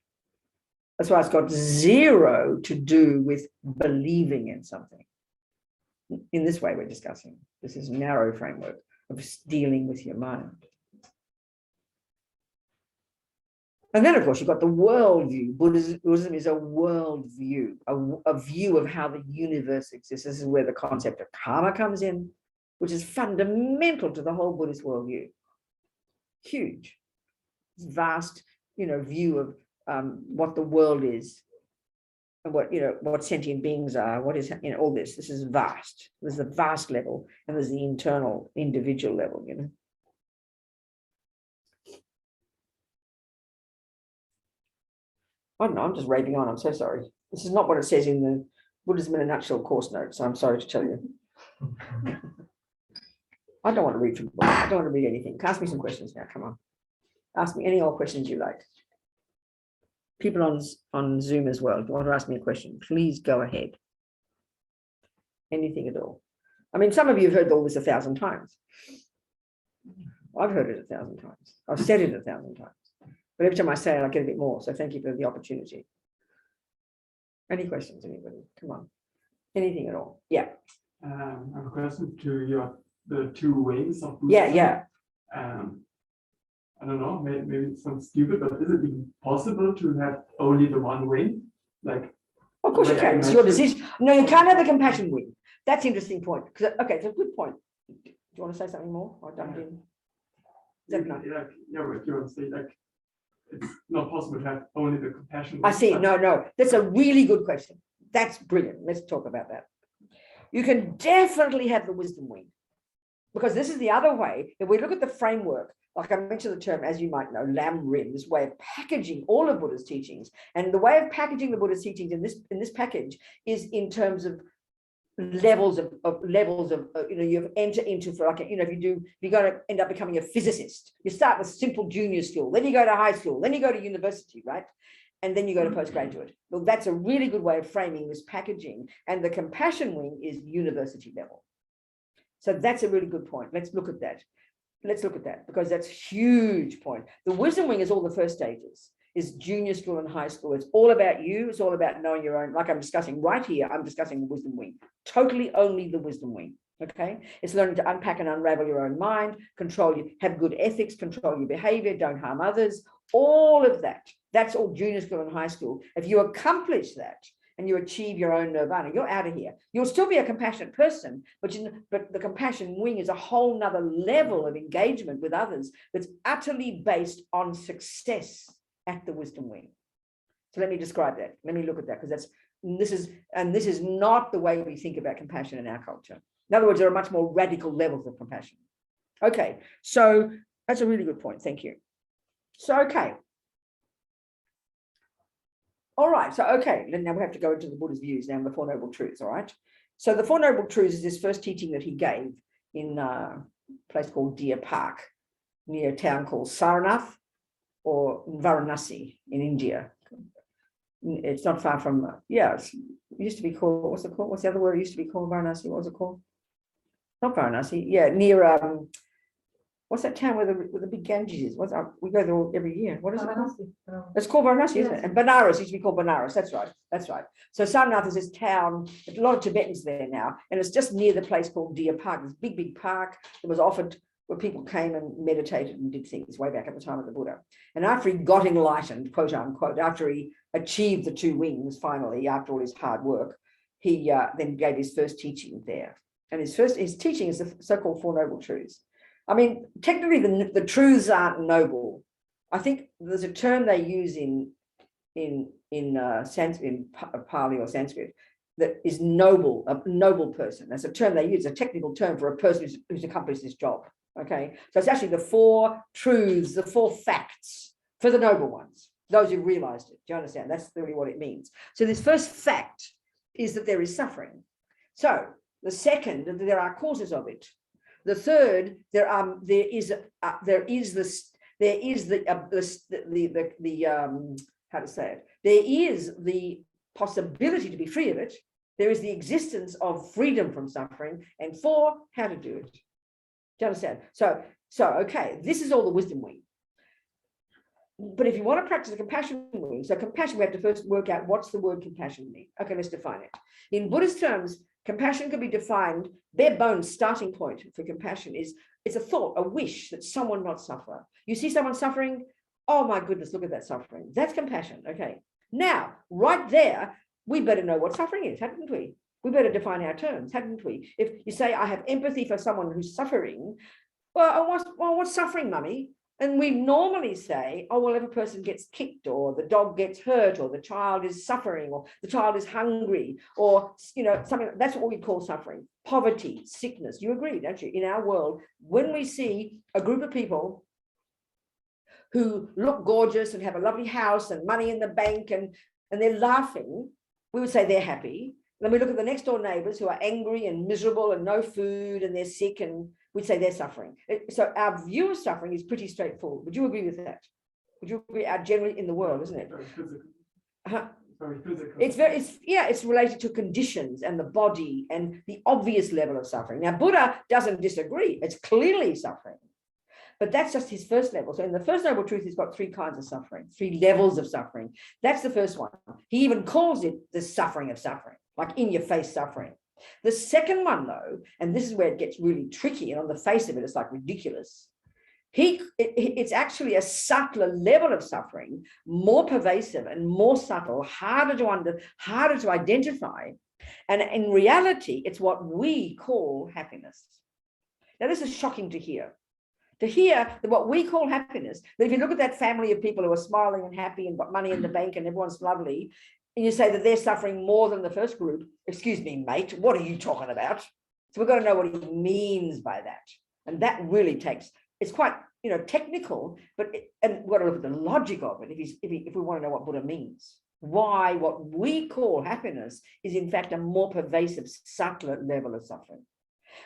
That's why it's got zero to do with believing in something. In this way we're discussing. This is a narrow framework of dealing with your mind. And then, of course, you've got the worldview. Buddhism is a worldview, a view of how the universe exists. This is where the concept of karma comes in, which is fundamental to the whole Buddhist worldview. Huge, vast, view of what the world is, and what sentient beings are. What is all this? This is vast. There's the vast level, and there's the internal, individual level. I don't know, I'm just raving on. I'm so sorry. This is not what it says in the Buddhism in a Nutshell course notes. So I'm sorry to tell you. I don't want to read from the book. I don't want to read anything. Ask me some questions now. Come on. Ask me any old questions you like. People on Zoom as well. If you want to ask me a question, please go ahead. Anything at all. I mean, some of you have heard all this 1,000 times. I've heard it 1,000 times. I've said it 1,000 times. But every time I say it, I get a bit more. So thank you for the opportunity. Any questions, anybody? Come on. Anything at all? Yeah. I have a question to the two wings of Buddhism. Yeah. I don't know, maybe it sounds stupid, but is it even possible to have only the one wing? Like, of course you can. It's your decision. No, you can't have the compassion wing. That's an interesting point. Okay, it's a good point. Do you want to say something more? I jumped in. But you want to say it's not possible to have only the compassion wing. I see. No. That's a really good question. That's brilliant. Let's talk about that. You can definitely have the wisdom wing, because this is the other way. If we look at the framework, like I mentioned the term, as you might know, LamRim, this way of packaging all of Buddha's teachings. And the way of packaging the Buddha's teachings in this package is in terms of levels of you enter into, for like, if you're going to end up becoming a physicist, you start with simple junior school, then you go to high school, then you go to university, right? And then you go to postgraduate. Well, that's a really good way of framing this packaging. And the compassion wing is university level. So that's a really good point. Let's look at that. Because that's a huge point. The wisdom wing is all the first stages, is junior school and high school. It's all about you. It's all about knowing your own. Like I'm discussing right here, I'm discussing the wisdom wing. Totally only the wisdom wing. Okay. It's learning to unpack and unravel your own mind, have good ethics, control your behavior, don't harm others. All of that. That's all junior school and high school. If you accomplish that and you achieve your own nirvana, you're out of here. You'll still be a compassionate person, but the compassion wing is a whole nother level of engagement with others that's utterly based on success at the wisdom wing. So let me describe that. Let me look at that, because this is not the way we think about compassion in our culture. In other words, there are much more radical levels of compassion. Okay, so that's a really good point. Thank you. So, okay. All right, so okay, now we have to go into the Buddha's views now, the Four Noble Truths, all right? So the Four Noble Truths is this first teaching that he gave in a place called Deer Park, near a town called Sarnath or Varanasi in India. It's not far from, it used to be called, what's it called? What's the other word it used to be called? Varanasi, what was it called? Not Varanasi, near, what's that town where the big Ganges is? We go there every year. What is it called? It's called Varanasi, isn't it? And Benares used to be called Benares. That's right. So Sarnath is this town. There's a lot of Tibetans there now, and it's just near the place called Deer Park. This big park that was offered where people came and meditated and did things way back at the time of the Buddha. And after he got enlightened, quote unquote, after he achieved the two wings finally, after all his hard work, he then gave his first teaching there. And his teaching is the so-called Four Noble Truths. I mean, technically, the truths aren't noble. I think there's a term they use in Sanskrit, in Pali or Sanskrit, that is noble, a noble person. That's a term they use, a technical term for a person who's accomplished this job. Okay, so it's actually the four truths, the four facts for the noble ones, those who've realized it. Do you understand? That's really what it means. So this first fact is that there is suffering. So The second, that there are causes of it. The third, there is the how to say it? There is the possibility to be free of it. There is the existence of freedom from suffering. And 4, how to do it. Do you understand? So okay, this is all the wisdom wing. But if you want to practice the compassion wing, so compassion, we have to first work out what's the word compassion mean. Okay, let's define it. In Buddhist terms, compassion can be defined, bare bones starting point for compassion is it's a thought, a wish that someone not suffer. You see someone suffering, oh my goodness, look at that suffering. That's compassion. Okay. Now, right there, we better know what suffering is, hadn't we? We better define our terms, hadn't we? If you say, I have empathy for someone who's suffering, well, what's suffering, mummy? And we normally say, oh, well, if a person gets kicked or the dog gets hurt or the child is suffering or the child is hungry or, you know, something, that's what we call suffering. Poverty, sickness. You agree, don't you? In our world, when we see a group of people who look gorgeous and have a lovely house and money in the bank and they're laughing, we would say they're happy. Then we look at the next door neighbors who are angry and miserable and no food and they're sick and we'd say they're suffering. So our view of suffering is pretty straightforward. Would you agree with that? Would you agree? Generally in the world, isn't it? Very physical. It's related to conditions and the body and the obvious level of suffering. Now, Buddha doesn't disagree. It's clearly suffering. But that's just his first level. So in the First Noble Truth, he's got 3 kinds of suffering, 3 levels of suffering. That's the first one. He even calls it the suffering of suffering, like in your face suffering. The second one, though, and this is where it gets really tricky, and on the face of it, it's like ridiculous. It's actually a subtler level of suffering, more pervasive and more subtle, harder to identify. And in reality, it's what we call happiness. Now, this is shocking to hear. To hear that what we call happiness, that if you look at that family of people who are smiling and happy and got money in the bank and everyone's lovely, and you say that they're suffering more than the first group, excuse me, mate, what are you talking about? So we've got to know what he means by that. And that really it's quite, technical, but and we've got to look at the logic of it if we want to know what Buddha means. Why what we call happiness is in fact a more pervasive, subtler level of suffering.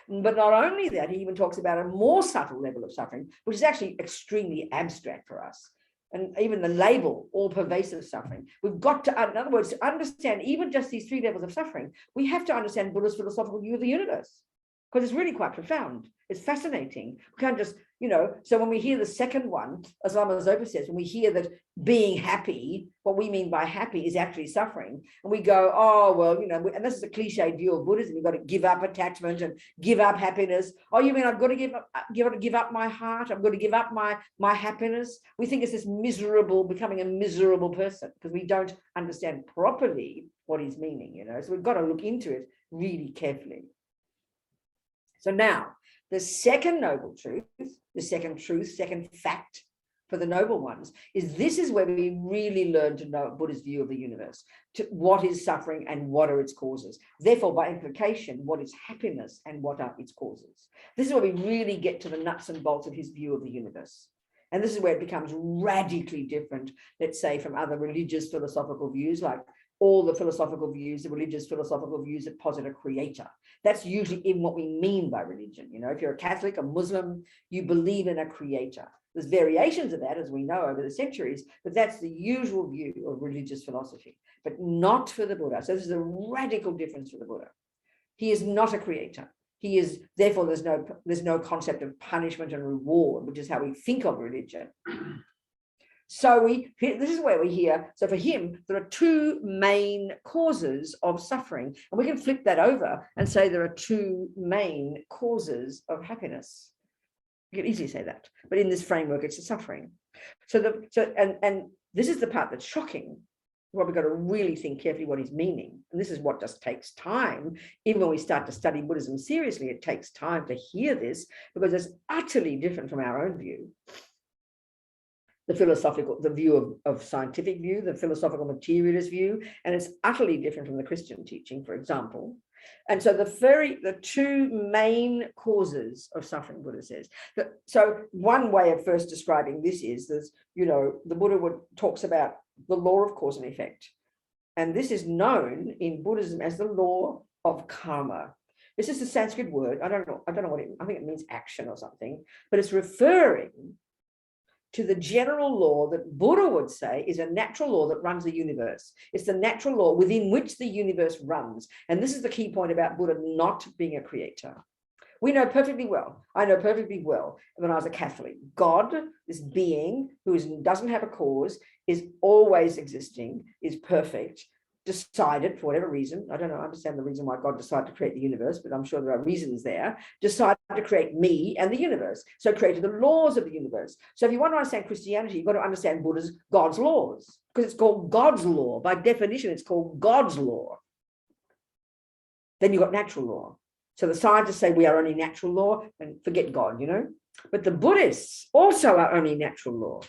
But not only that, he even talks about a more subtle level of suffering, which is actually extremely abstract for us. And even the label, all pervasive suffering. We've got to, in other words, to understand even just these 3 levels of suffering, we have to understand Buddha's philosophical view of the universe, because it's really quite profound. It's fascinating. We can't just, so when we hear the second one, as Lama Zopa says, when we hear that being happy, what we mean by happy is actually suffering. And we go, oh, well, and this is a cliched view of Buddhism. You've got to give up attachment and give up happiness. Oh, you mean I've got to give up my heart? I've got to give up my happiness? We think it's this becoming a miserable person because we don't understand properly what he's meaning, So we've got to look into it really carefully. So now, the second noble truth, second fact for the noble ones, this is where we really learn to know Buddha's view of the universe, to what is suffering and what are its causes. Therefore, by implication, what is happiness and what are its causes. This is where we really get to the nuts and bolts of his view of the universe. And this is where it becomes radically different, let's say, from other religious philosophical views, like all the philosophical views, the religious philosophical views that posit a creator. That's usually in what we mean by religion. If you're a Catholic, a Muslim, you believe in a creator. There's variations of that, as we know, over the centuries, but that's the usual view of religious philosophy, but not for the Buddha. So this is a radical difference for the Buddha. He is not a creator. He is, therefore, there's no concept of punishment and reward, which is how we think of religion. So this is where we hear, so for him, there are 2 main causes of suffering. And we can flip that over and say there are 2 main causes of happiness. You can easily say that, but in this framework, it's the suffering. And this is the part that's shocking. Well, we've got to really think carefully what he's meaning. And this is what just takes time. Even when we start to study Buddhism seriously, it takes time to hear this because it's utterly different from our own view. The view of scientific view, the philosophical materialist view, and it's utterly different from the Christian teaching, for example. And so the 2 main causes of suffering, Buddha says. So one way of first describing this is this, the Buddha talks about the law of cause and effect. And this is known in Buddhism as the law of karma. It's just a Sanskrit word. I don't know what I think it means action or something, but it's referring to the general law that Buddha would say is a natural law that runs the universe. It's the natural law within which the universe runs. And this is the key point about Buddha not being a creator. We know perfectly well, I know perfectly well, when I was a Catholic, God, this being who doesn't have a cause, is always existing, is perfect, decided for whatever reason, I don't know, I understand the reason why God decided to create the universe, but I'm sure there are reasons there, decided to create me and the universe. So created the laws of the universe. So if you want to understand Christianity, you've got to understand God's laws, because it's called God's law. By definition, it's called God's law. Then you've got natural law. So the scientists say we are only natural law and forget God, you know. But the Buddhists also are only natural law.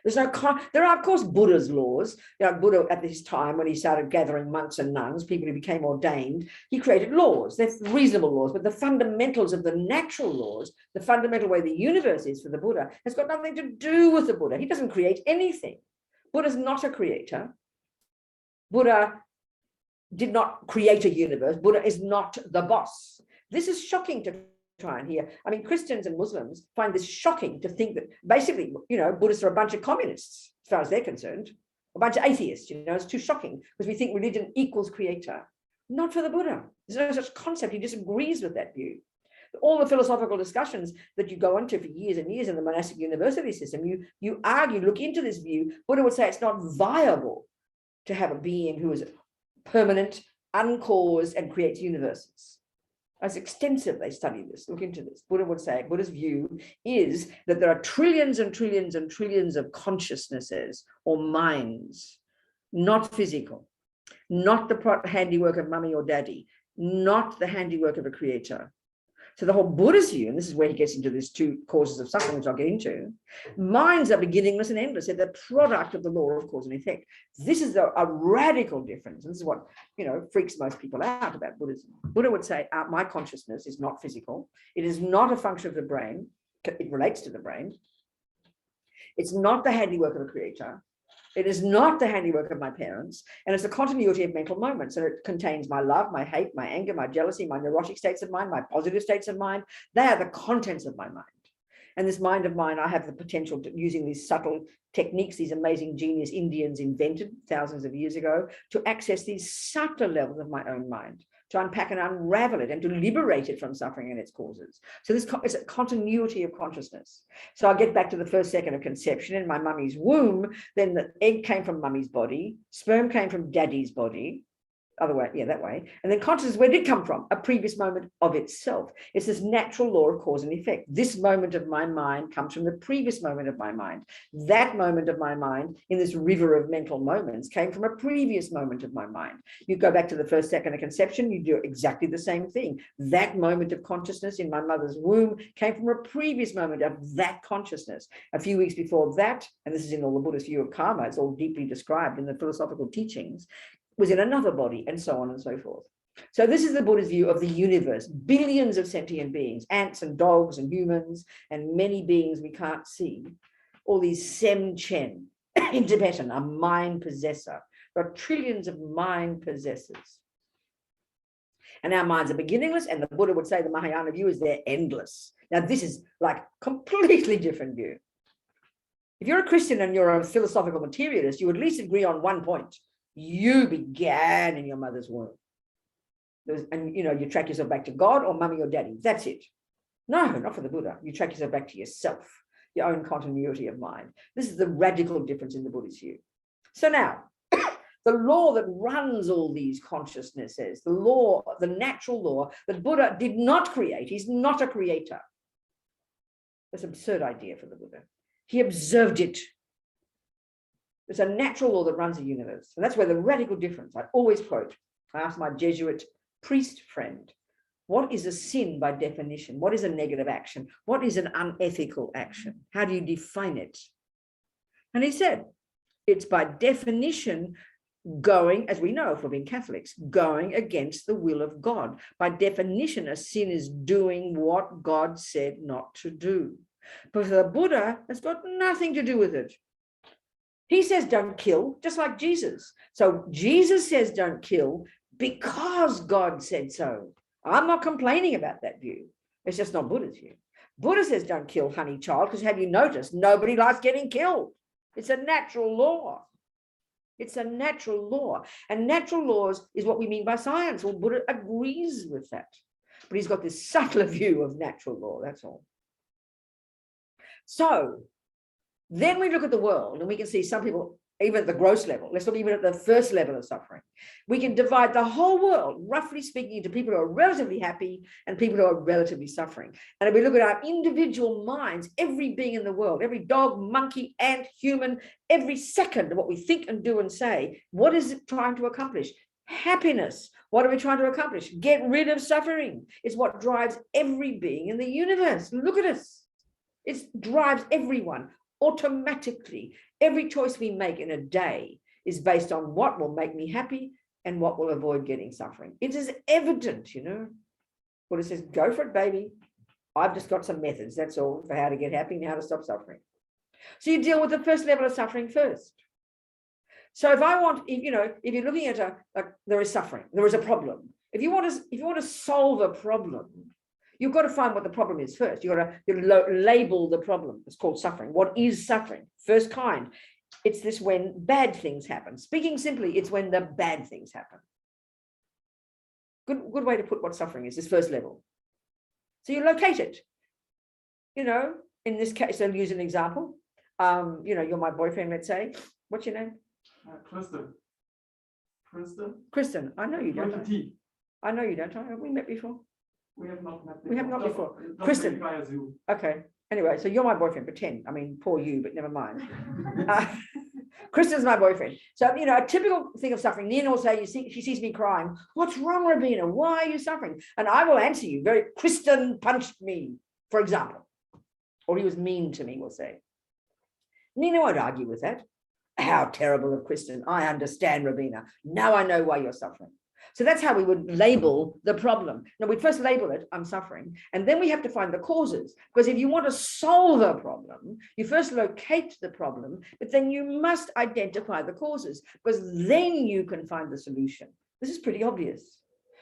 There are, of course, Buddha's laws. You know, Buddha at this time, when he started gathering monks and nuns, people who became ordained, he created laws. They're reasonable laws, but the fundamentals of the natural laws, the fundamental way the universe is for the Buddha, has got nothing to do with the Buddha. He doesn't create anything. Buddha's not a creator. Buddha did not create a universe. Buddha is not the boss. This is shocking to try and hear. I mean, Christians and Muslims find this shocking to think that basically, you know, Buddhists are a bunch of communists, as far as they're concerned, a bunch of atheists, you know, it's too shocking because we think religion equals creator. Not for the Buddha. There's no such concept. He disagrees with that view. All the philosophical discussions that you go into for years and years in the monastic university system, you argue, look into this view. Buddha would say it's not viable to have a being who is permanent, uncaused, and creates universes. As extensive, they study this, look into this. Buddha would say, Buddha's view is that there are trillions and trillions and trillions of consciousnesses or minds, not physical, not the handiwork of mummy or daddy, not the handiwork of a creator. So the whole Buddhist view, and this is where he gets into these two causes of suffering, which I'll get into, minds are beginningless and endless. They're the product of the law of cause and effect. This is a radical difference. And this is what, you know, freaks most people out about Buddhism. Buddha would say, my consciousness is not physical. It is not a function of the brain. It relates to the brain. It's not the handiwork of a creator. It is not the handiwork of my parents, and it's a continuity of mental moments. And it contains my love, my hate, my anger, my jealousy, my neurotic states of mind, my positive states of mind. They are the contents of my mind. And this mind of mine, I have the potential to, using these subtle techniques, these amazing genius Indians invented thousands of years ago, to access these subtle levels of my own mind, to unpack and unravel it and to liberate it from suffering and its causes. So this is a continuity of consciousness. So I'll get back to the first second of conception in my mummy's womb. Then the egg came from mummy's body, sperm came from daddy's body, other way, yeah, that way. And then consciousness, where did it come from? A previous moment of itself. It's this natural law of cause and effect. This moment of my mind comes from the previous moment of my mind. That moment of my mind in this river of mental moments came from a previous moment of my mind. You go back to the first second of conception, you do exactly the same thing. That moment of consciousness in my mother's womb came from a previous moment of that consciousness. A few weeks before that, and this is in all the Buddhist view of karma, it's all deeply described in the philosophical teachings, was in another body, and so on and so forth. So this is the Buddha's view of the universe, billions of sentient beings, ants and dogs and humans, and many beings we can't see. All these Sem Chen, in Tibetan, a mind possessor. There are trillions of mind possessors. And our minds are beginningless, and the Buddha would say the Mahayana view is they're endless. Now this is like completely different view. If you're a Christian and you're a philosophical materialist, you at least agree on one point. You began in your mother's womb. And you know, you track yourself back to God or mummy or daddy. That's it. No, not for the Buddha. You track yourself back to yourself, your own continuity of mind. This is the radical difference in the Buddhist view. So now, the law that runs all these consciousnesses, the law, the natural law that Buddha did not create, he's not a creator. That's an absurd idea for the Buddha. He observed it. It's a natural law that runs the universe. And that's where the radical difference, I always quote, I asked my Jesuit priest friend, what is a sin by definition? What is a negative action? What is an unethical action? How do you define it? And he said, it's by definition going, as we know for being Catholics, going against the will of God. By definition, a sin is doing what God said not to do. But for the Buddha, it's got nothing to do with it. He says don't kill, just like Jesus. So Jesus says don't kill because God said so. I'm not complaining about that view. It's just not Buddha's view. Buddha says don't kill honey child, because have you noticed nobody likes getting killed? It's a natural law. It's a natural law. And natural laws is what we mean by science. Well, Buddha agrees with that. But he's got this subtler view of natural law, that's all. So then we look at the world and we can see some people, even at the gross level, let's look even at the first level of suffering. We can divide the whole world, roughly speaking, into people who are relatively happy and people who are relatively suffering. And if we look at our individual minds, every being in the world, every dog, monkey, ant, human, every second of what we think and do and say, what is it trying to accomplish? Happiness. What are we trying to accomplish? Get rid of suffering. It's what drives every being in the universe. Look at us. It drives everyone automatically. Every choice we make in a day is based on what will make me happy and what will avoid getting suffering. It is evident, you know. Buddha says, go for it, baby. I've just got some methods, that's all, for how to get happy and how to stop suffering. So you deal with the first level of suffering first. So if I want, if you're looking at there is suffering, there is a problem. If you want to solve a problem, you've got to find what the problem is first. You've got to label the problem. It's called suffering. What is suffering? First kind. It's this when bad things happen. Speaking simply, it's when the bad things happen. Good way to put what suffering is, this first level. So you locate it. You know, in this case, I'll use an example. You're my boyfriend, let's say. What's your name? Kristen. Kristen. I know you don't. With a T. I know you don't. Have we met before? We have not met before. We have not before. Not Kristen. via Zoom. Okay. Anyway, so you're my boyfriend. Pretend. I mean, poor you, but never mind. Kristen's my boyfriend. So, a typical thing of suffering, Nina will say, she sees me crying. What's wrong, Robina? Why are you suffering? And I will answer you Kristen punched me, for example. Or he was mean to me, we'll say. Nina won't argue with that. How terrible of Kristen. I understand, Robina. Now I know why you're suffering. So that's how we would label the problem. Now, we'd first label it, I'm suffering, and then we have to find the causes. Because if you want to solve a problem, you first locate the problem, but then you must identify the causes, because then you can find the solution. This is pretty obvious.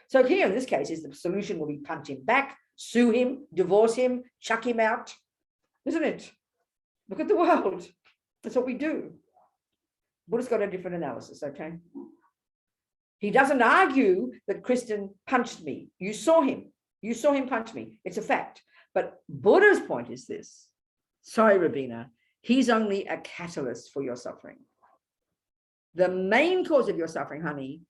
So here in this case is the solution will be punch him back, sue him, divorce him, chuck him out, isn't it? Look at the world. That's what we do. Buddha's got a different analysis, okay? He doesn't argue that Kristen punched me. You saw him. You saw him punch me. It's a fact. But Buddha's point is this. Sorry, Robina, he's only a catalyst for your suffering. The main cause of your suffering, honey,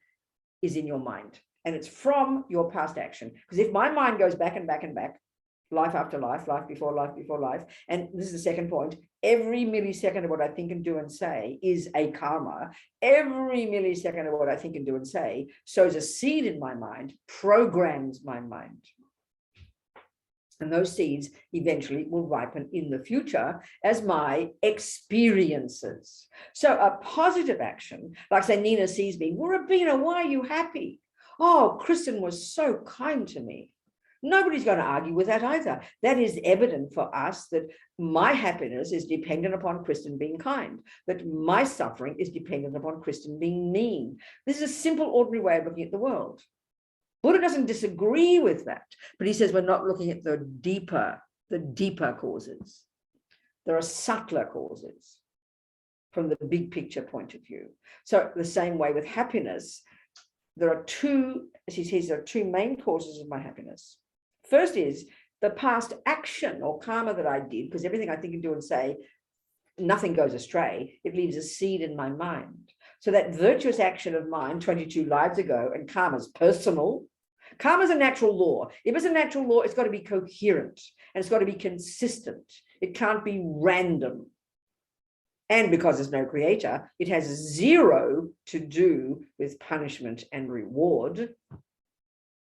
is in your mind. And it's from your past action. Because if my mind goes back and back and back, life after life, life before life before life, and this is the second point, every millisecond of what I think and do and say is a karma. Every millisecond of what I think and do and say sows a seed in my mind, programs my mind. And those seeds eventually will ripen in the future as my experiences. So a positive action, like say Nina sees me, well, Robina, why are you happy? Oh, Kristen was so kind to me. Nobody's going to argue with that either. That is evident for us that my happiness is dependent upon Kristen being kind, that my suffering is dependent upon Kristen being mean. This is a simple, ordinary way of looking at the world. Buddha doesn't disagree with that, but he says we're not looking at the deeper causes. There are subtler causes from the big picture point of view. So the same way with happiness, there are two main causes of my happiness. First is the past action or karma that I did, because everything I think and do and say, nothing goes astray. It leaves a seed in my mind. So that virtuous action of mine 22 lives ago, and karma's personal. Karma's a natural law. If it's a natural law, it's got to be coherent and it's got to be consistent. It can't be random. And because there's no creator, it has zero to do with punishment and reward.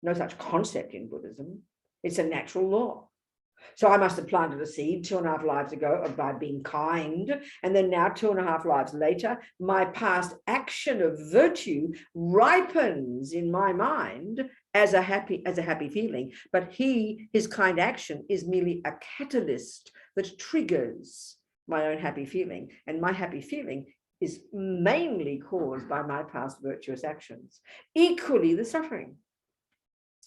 No such concept in Buddhism. It's a natural law. So I must have planted a seed 2.5 lives ago by being kind. And then now 2.5 lives later, my past action of virtue ripens in my mind as a happy feeling. But his kind action is merely a catalyst that triggers my own happy feeling. And my happy feeling is mainly caused by my past virtuous actions. Equally, the suffering.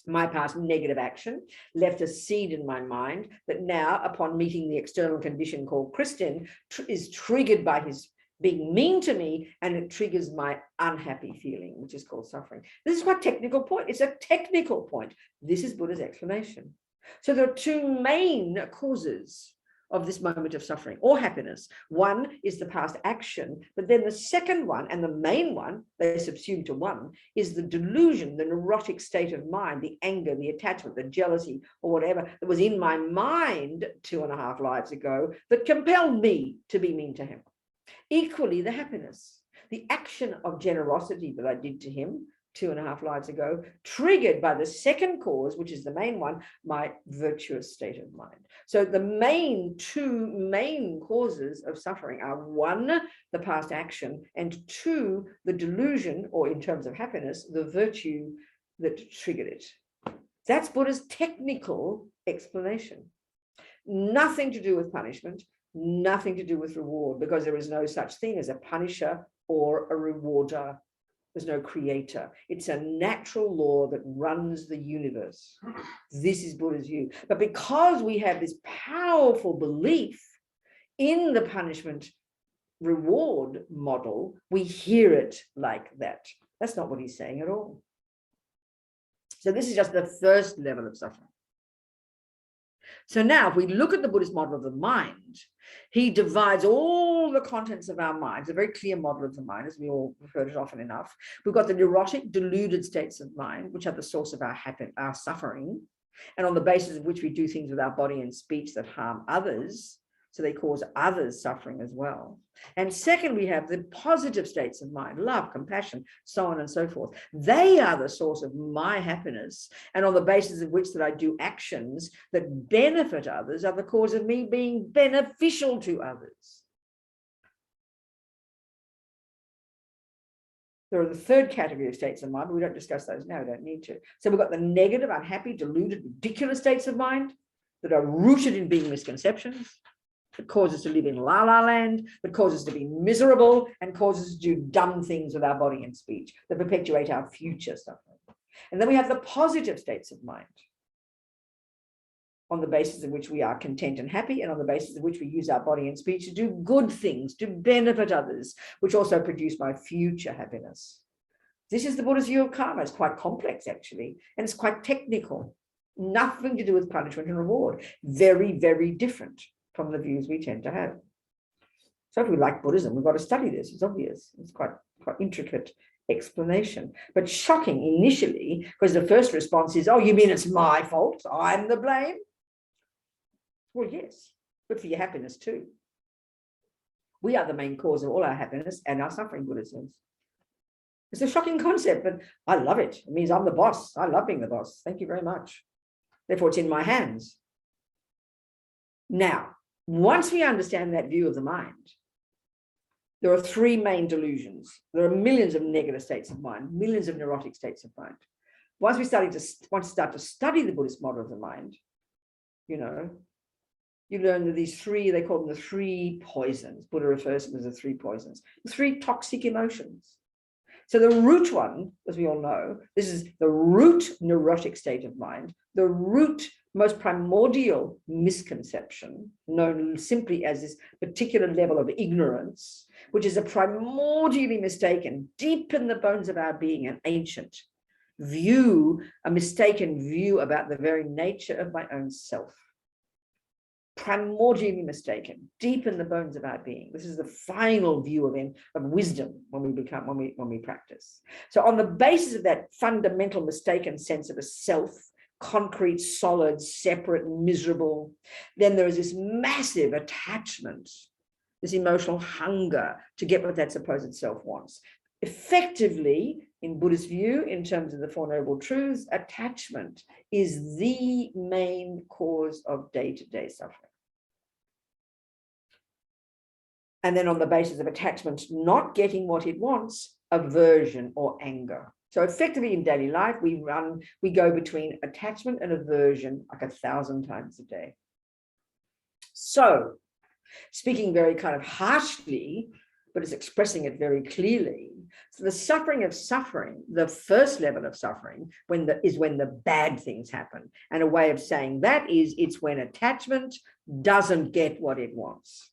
My past negative action left a seed in my mind that now, upon meeting the external condition called Christian, is triggered by his being mean to me, and it triggers my unhappy feeling, which is called suffering. This is quite a technical point. It's a technical point. This is Buddha's explanation. So there are two main causes of this moment of suffering or happiness. One is the past action, but then the second one, and the main one, they subsume to one, is the delusion, the neurotic state of mind, the anger, the attachment, the jealousy, or whatever that was in my mind 2.5 lives ago that compelled me to be mean to him. Equally, the happiness, the action of generosity that I did to him 2.5 lives ago, triggered by the second cause, which is the main one, my virtuous state of mind. So the two main causes of suffering are, one, the past action, and two, the delusion, or in terms of happiness, the virtue that triggered it. That's Buddha's technical explanation. Nothing to do with punishment, nothing to do with reward, because there is no such thing as a punisher or a rewarder. There's no creator. It's a natural law that runs the universe. This is Buddha's view. But because we have this powerful belief in the punishment reward model, we hear it like that. That's not what he's saying at all. So this is just the first level of suffering. So now if we look at the Buddhist model of the mind, he divides all the contents of our minds, a very clear model of the mind, as we all have heard it often enough. We've got the neurotic, deluded states of mind, which are the source of our suffering, and on the basis of which we do things with our body and speech that harm others, so they cause others suffering as well. And second, we have the positive states of mind, love, compassion, so on and so forth. They are the source of my happiness, and on the basis of which that I do actions that benefit others are the cause of me being beneficial to others. There are the third category of states of mind, but we don't discuss those now, we don't need to. So we've got the negative, unhappy, deluded, ridiculous states of mind that are rooted in being misconceptions, that causes us to live in la-la land, that causes us to be miserable, and causes us to do dumb things with our body and speech that perpetuate our future suffering. And then we have the positive states of mind, on the basis of which we are content and happy, and on the basis of which we use our body and speech to do good things, to benefit others, which also produce my future happiness. This is the Buddha's view of karma. It's quite complex, actually, and it's quite technical. Nothing to do with punishment and reward. Very, very different from the views we tend to have. So if we like Buddhism, we've got to study this. It's obvious. It's quite intricate explanation, but shocking initially, because the first response is, oh, you mean it's my fault? I'm the blame? Well, yes, but for your happiness too. We are the main cause of all our happiness and our suffering, Buddha says. It's a shocking concept, but I love it. It means I'm the boss. I love being the boss. Thank you very much. Therefore, it's in my hands. Now, once we understand that view of the mind, there are three main delusions. There are millions of negative states of mind, millions of neurotic states of mind. Once we start to study the Buddhist model of the mind, you learn that these three, they call them the three poisons. Buddha refers to them as the three poisons, the three toxic emotions. So the root one, as we all know, this is the root neurotic state of mind, the root most primordial misconception, known simply as this particular level of ignorance, which is a primordially mistaken, deep in the bones of our being, an ancient view, a mistaken view about the very nature of my own self. Primordially mistaken, deep in the bones of our being. This is the final view of wisdom when we practice. So on the basis of that fundamental mistaken sense of a self, concrete, solid, separate, miserable, then there is this massive attachment, this emotional hunger to get what that supposed self wants. Effectively, in Buddhist view, in terms of the Four Noble Truths, attachment is the main cause of day-to-day suffering. And then on the basis of attachment not getting what it wants, aversion or anger. So effectively in daily life, we go between attachment and aversion like 1,000 times a day. So speaking very kind of harshly, but it's expressing it very clearly. So the suffering of suffering, the first level of suffering, is when the bad things happen. And a way of saying that is it's when attachment doesn't get what it wants.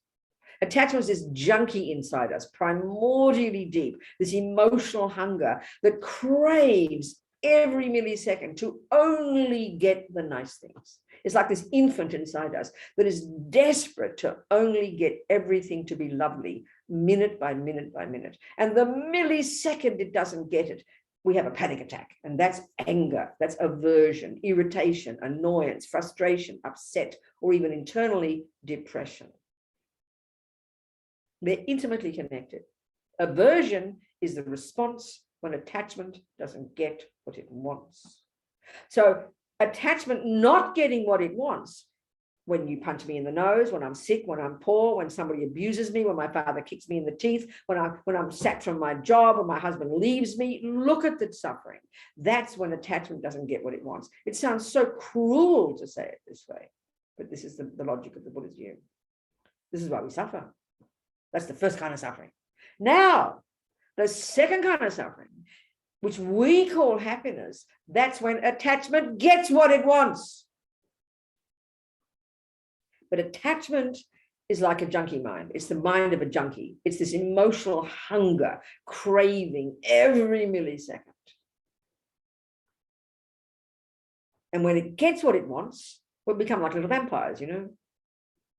Attachment is this junkie inside us, primordially deep, this emotional hunger that craves every millisecond to only get the nice things. It's like this infant inside us that is desperate to only get everything to be lovely, minute by minute by minute. And the millisecond it doesn't get it, we have a panic attack. And that's anger, that's aversion, irritation, annoyance, frustration, upset, or even internally depression. They're intimately connected. Aversion is the response when attachment doesn't get what it wants. So attachment not getting what it wants, when you punch me in the nose, when I'm sick, when I'm poor, when somebody abuses me, when my father kicks me in the teeth, when I'm sacked from my job, when my husband leaves me, look at the suffering. That's when attachment doesn't get what it wants. It sounds so cruel to say it this way, but this is the logic of the Buddha's view. This is why we suffer. That's the first kind of suffering. Now, the second kind of suffering, which we call happiness, that's when attachment gets what it wants. But attachment is like a junkie mind. It's the mind of a junkie. It's this emotional hunger, craving every millisecond. And when it gets what it wants, we'll become like little vampires, you know,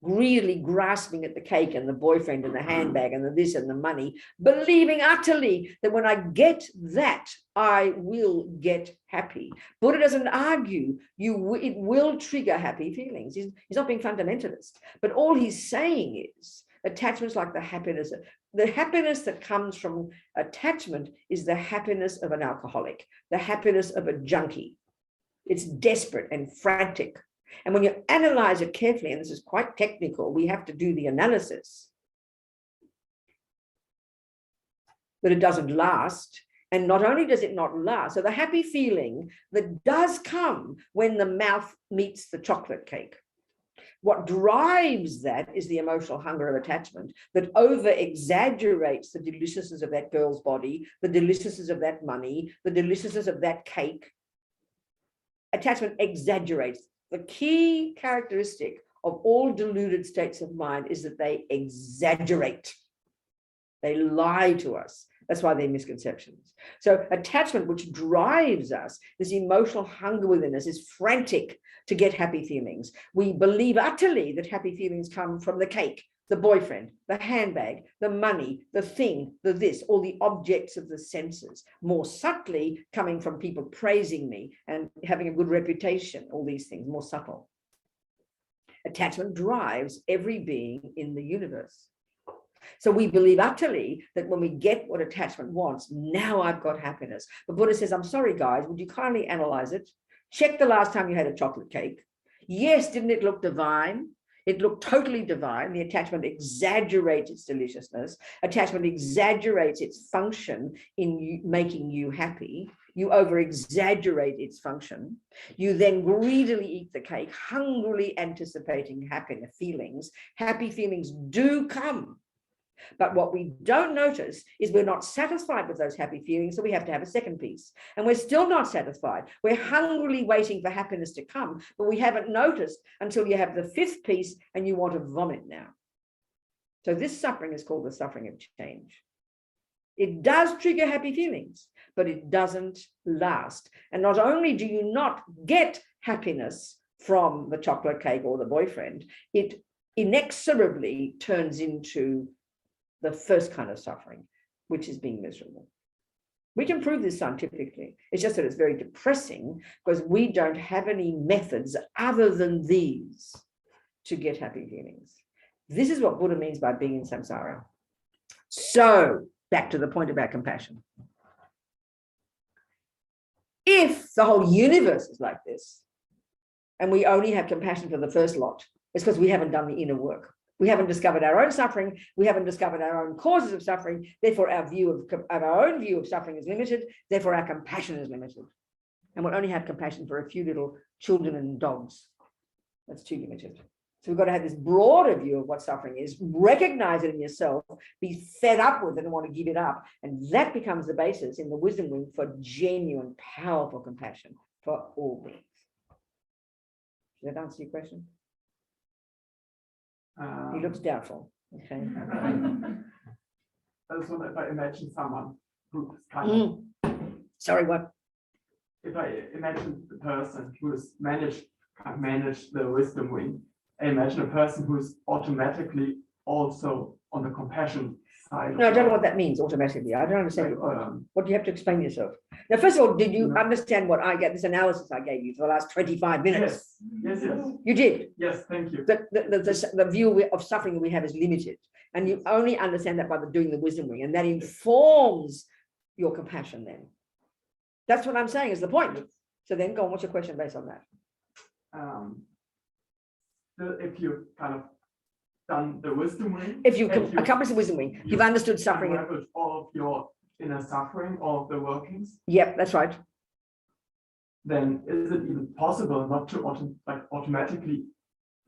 greedily grasping at the cake and the boyfriend and the handbag and the this and the money, believing utterly that when I get that, I will get happy. Buddha doesn't argue it will trigger happy feelings. He's not being fundamentalist, but all he's saying is attachment's like the happiness. The happiness that comes from attachment is the happiness of an alcoholic, the happiness of a junkie. It's desperate and frantic. And when you analyze it carefully, and this is quite technical, we have to do the analysis, but it doesn't last. And not only does it not last, so the happy feeling that does come when the mouth meets the chocolate cake. What drives that is the emotional hunger of attachment that over-exaggerates the deliciousness of that girl's body, the deliciousness of that money, the deliciousness of that cake. Attachment exaggerates. The key characteristic of all deluded states of mind is that they exaggerate. They lie to us. That's why they're misconceptions. So attachment, which drives us, this emotional hunger within us, is frantic to get happy feelings. We believe utterly that happy feelings come from the cake, the boyfriend, the handbag, the money, the thing, the this, all the objects of the senses. More subtly, coming from people praising me and having a good reputation, all these things, more subtle. Attachment drives every being in the universe. So we believe utterly that when we get what attachment wants, now I've got happiness. But Buddha says, I'm sorry, guys, would you kindly analyze it? Check the last time you had a chocolate cake. Yes, didn't it look divine? It looked totally divine. The attachment exaggerates its deliciousness. Attachment exaggerates its function in making you happy. You over-exaggerate its function. You then greedily eat the cake, hungrily anticipating happy feelings. Happy feelings do come. But what we don't notice is we're not satisfied with those happy feelings, so we have to have a second piece. And we're still not satisfied. We're hungrily waiting for happiness to come, but we haven't noticed until you have the fifth piece and you want to vomit now. So this suffering is called the suffering of change. It does trigger happy feelings, but it doesn't last. And not only do you not get happiness from the chocolate cake or the boyfriend, it inexorably turns into the first kind of suffering, which is being miserable. We can prove this scientifically. It's just that it's very depressing because we don't have any methods other than these to get happy feelings. This is what Buddha means by being in samsara. So back to the point about compassion. If the whole universe is like this, and we only have compassion for the first lot, it's because we haven't done the inner work. We haven't discovered our own suffering. We haven't discovered our own causes of suffering. Therefore, our own view of suffering is limited. Therefore, our compassion is limited. And we'll only have compassion for a few little children and dogs. That's too limited. So we've got to have this broader view of what suffering is, recognize it in yourself, be fed up with it and want to give it up. And that becomes the basis in the wisdom wing for genuine, powerful compassion for all beings. Does that answer your question? He looks doubtful. Okay. I just wonder if I imagine someone who's kind of, Sorry, what? if I imagine the person who has managed the wisdom wing, I imagine a person who's automatically also on the compassion side. No, I don't know what that means automatically. I don't understand your point. What do you have to explain yourself? Now, first of all, did you understand what I get, this analysis I gave you for the last 25 minutes? Yes. You did. Yes, thank you. The view of suffering we have is limited. And you only understand that by doing the wisdom wing. And that informs your compassion then. That's what I'm saying is the point. So then go on, what's your question based on that? If you've kind of done the wisdom wing, If you accomplish the wisdom wing, you've understood suffering. Unraveled all of your inner suffering, all of the workings. Yep, that's right. Then is it even possible not to automatically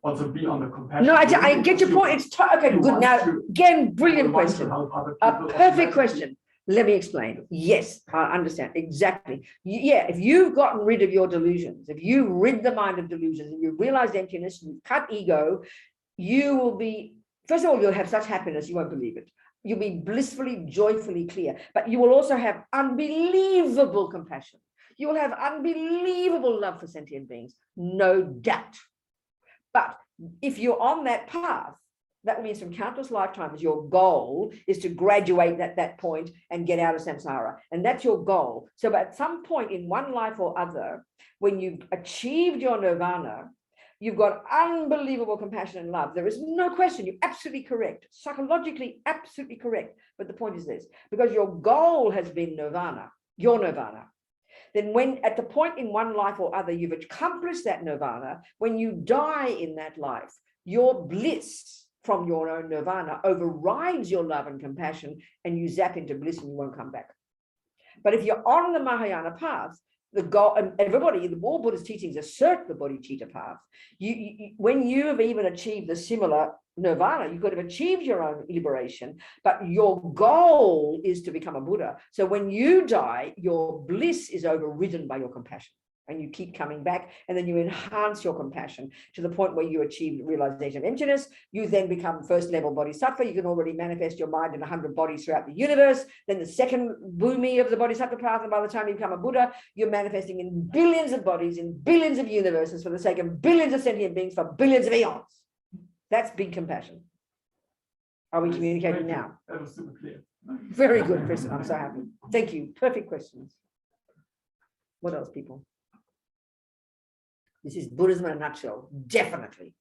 also be on the compassion? No, I get your point. It's okay, good. Now, again, brilliant question. A perfect question. Let me explain. Yes, I understand. Exactly. Yeah, if you've gotten rid of your delusions, if you rid the mind of delusions and you've realized emptiness, you've cut ego, you will be, first of all, you'll have such happiness, you won't believe it. You'll be blissfully, joyfully clear, but you will also have unbelievable compassion. You will have unbelievable love for sentient beings, no doubt. But if you're on that path, that means from countless lifetimes, your goal is to graduate at that point and get out of samsara. And that's your goal. So at some point in one life or other, when you've achieved your nirvana, you've got unbelievable compassion and love. There is no question. You're absolutely correct. Psychologically, absolutely correct. But the point is this, because your goal has been nirvana, your nirvana. Then when at the point in one life or other, you've accomplished that nirvana, when you die in that life, your bliss from your own nirvana overrides your love and compassion, and you zap into bliss and you won't come back. But if you're on the Mahayana path, the goal, and everybody, the all Buddhist teachings assert the bodhicitta path. When you have even achieved the similar nirvana, you could have achieved your own liberation, but your goal is to become a Buddha. So when you die, your bliss is overridden by your compassion. And you keep coming back, and then you enhance your compassion to the point where you achieve realization of emptiness. You then become first level bodhisattva. You can already manifest your mind in 100 bodies throughout the universe. Then the second bhumi of the bodhisattva path, and by the time you become a Buddha, you're manifesting in billions of bodies, in billions of universes for the sake of billions of sentient beings for billions of eons. That's big compassion. Are we communicating now? That was super clear. Very good, Chris. I'm so happy. Thank you. Perfect questions. What else, people? This is Buddhism in a nutshell, definitely.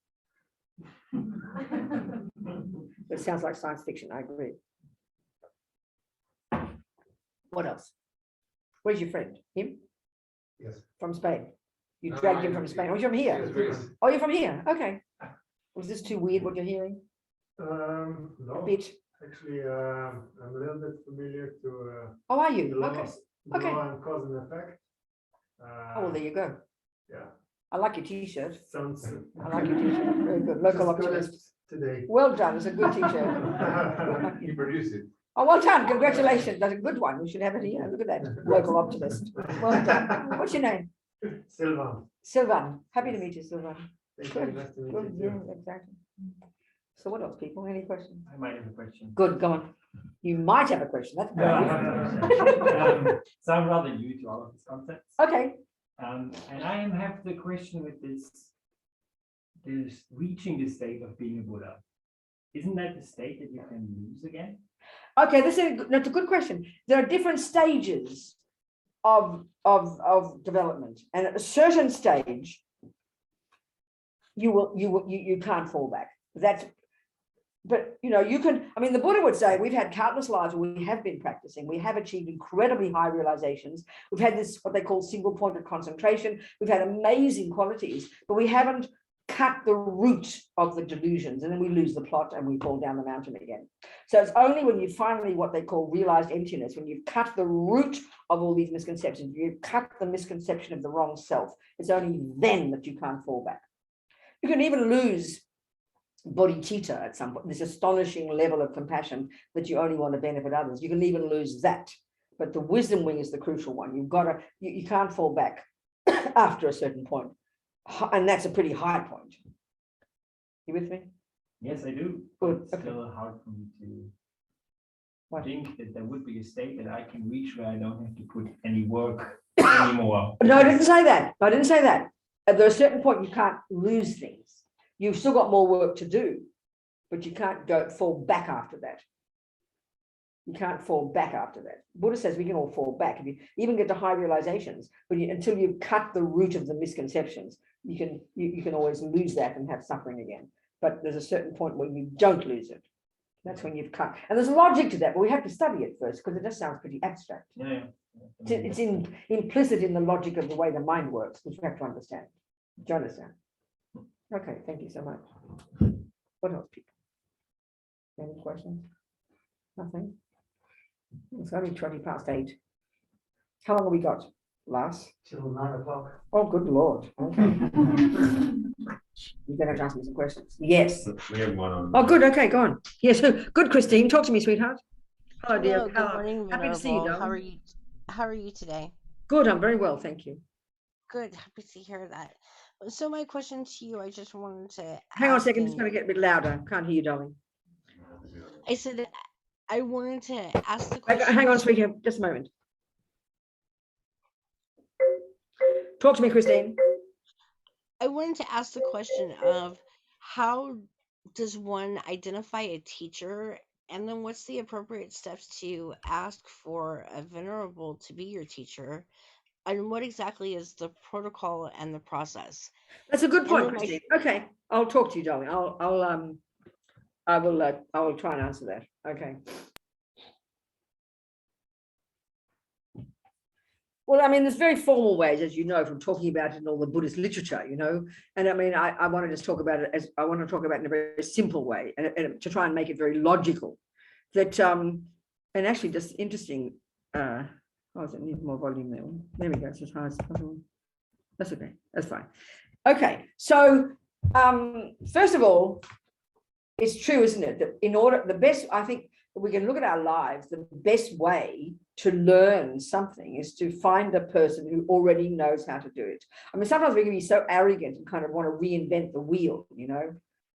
It sounds like science fiction, I agree. What else? Where's your friend? Him? Yes. From Spain. You dragged him from Spain. Oh, you're from here. Oh, you're from here. Okay. Was this too weird what you're hearing? No, A bit. actually, I'm a little bit familiar to Oh, are you? the law, Okay. the Okay. law and cause and effect. Oh, well, there you go. Yeah, I like your t-shirt. sounds I like your t-shirt. Very good. Local as good optimist. as today. Well done. It's a good t-shirt. He produced it. Oh, well done. Congratulations. That's a good one. We should have it here. Look at that. Local optimist. Well done. What's your name? Silvan. Sylvan. Happy to meet you, Sylvan. Thank you. Good. Nice to meet Good. you. Yeah, exactly. So what else, people? Any questions? I might have a question. Good. Go on. You might have a question. That's So I'm rather new to all of these concepts. okay. And I have the question with this reaching the state of being a Buddha. Isn't that the state that you can lose again? Okay, that's a good question. There are different stages of development, and at a certain stage, you can't fall back. But you know, you can. I mean, the Buddha would say we've had countless lives where we have been practicing. We have achieved incredibly high realizations. We've had this what they call single-pointed concentration. We've had amazing qualities, but we haven't cut the root of the delusions, and then we lose the plot and we fall down the mountain again. So it's only when you finally what they call realized emptiness, when you've cut the root of all these misconceptions, you've cut the misconception of the wrong self. It's only then that you can't fall back. You can even lose bodhicitta at some point, this astonishing level of compassion that you only want to benefit others. You can even lose that. But the wisdom wing is the crucial one. You've got to, you can't fall back after a certain point. And that's a pretty high point. You with me? Yes, I do. Good, It's okay. still hard for me to What? think that there would be a state that I can reach where I don't have to put any work anymore. No, I didn't say that. I didn't say that. At a certain point, you can't lose things. You've still got more work to do, but you can't fall back after that. You can't fall back after that. Buddha says we can all fall back. If you even get to high realizations, but until you cut the root of the misconceptions, you can always lose that and have suffering again. But there's a certain point where you don't lose it. That's when you've cut. And there's logic to that, but we have to study it first because it just sounds pretty abstract. Yeah. It's implicit in the logic of the way the mind works, which we have to understand. Do you understand? Okay, thank you so much. What else, people? Any questions? Nothing? It's only 8:20. How long have we got, Lars? Till 9 o'clock. Oh, good Lord. Okay. You're going to ask me some questions. Yes. We have one on. Oh, good. Okay, go on. Yes. Good, Christine. Talk to me, sweetheart. Hello, dear. Hello, good morning, Happy to see you, Venerable. darling. How are you today? Good. I'm very well, thank you. Good, happy to hear that. So my question to you, I just wanted to Hang on a ask second. Just in- going to get a bit louder. Can't hear you, darling. I said I wanted to ask the question. Hang on, sweetheart. Just a moment. Talk to me, Christine. I wanted to ask the question of how does one identify a teacher, and then what's the appropriate steps to ask for a venerable to be your teacher, and what exactly is the protocol and the process? That's a good point, then Christine. Okay, I'll talk to you, darling. I will try and answer that. Okay. Well, I mean, there's very formal ways, as you know, from talking about it in all the Buddhist literature, you know. And I mean, I want to just talk about it as I want to talk about it in a very simple way, and to try and make it very logical. That and actually, just interesting. Oh, does it need more volume there? There we go. It's as high as possible. That's okay. That's fine. Okay. So first of all, it's true, isn't it, that the best, I think, we can look at our lives, the best way to learn something is to find a person who already knows how to do it. I mean, sometimes we can be so arrogant and kind of want to reinvent the wheel, you know.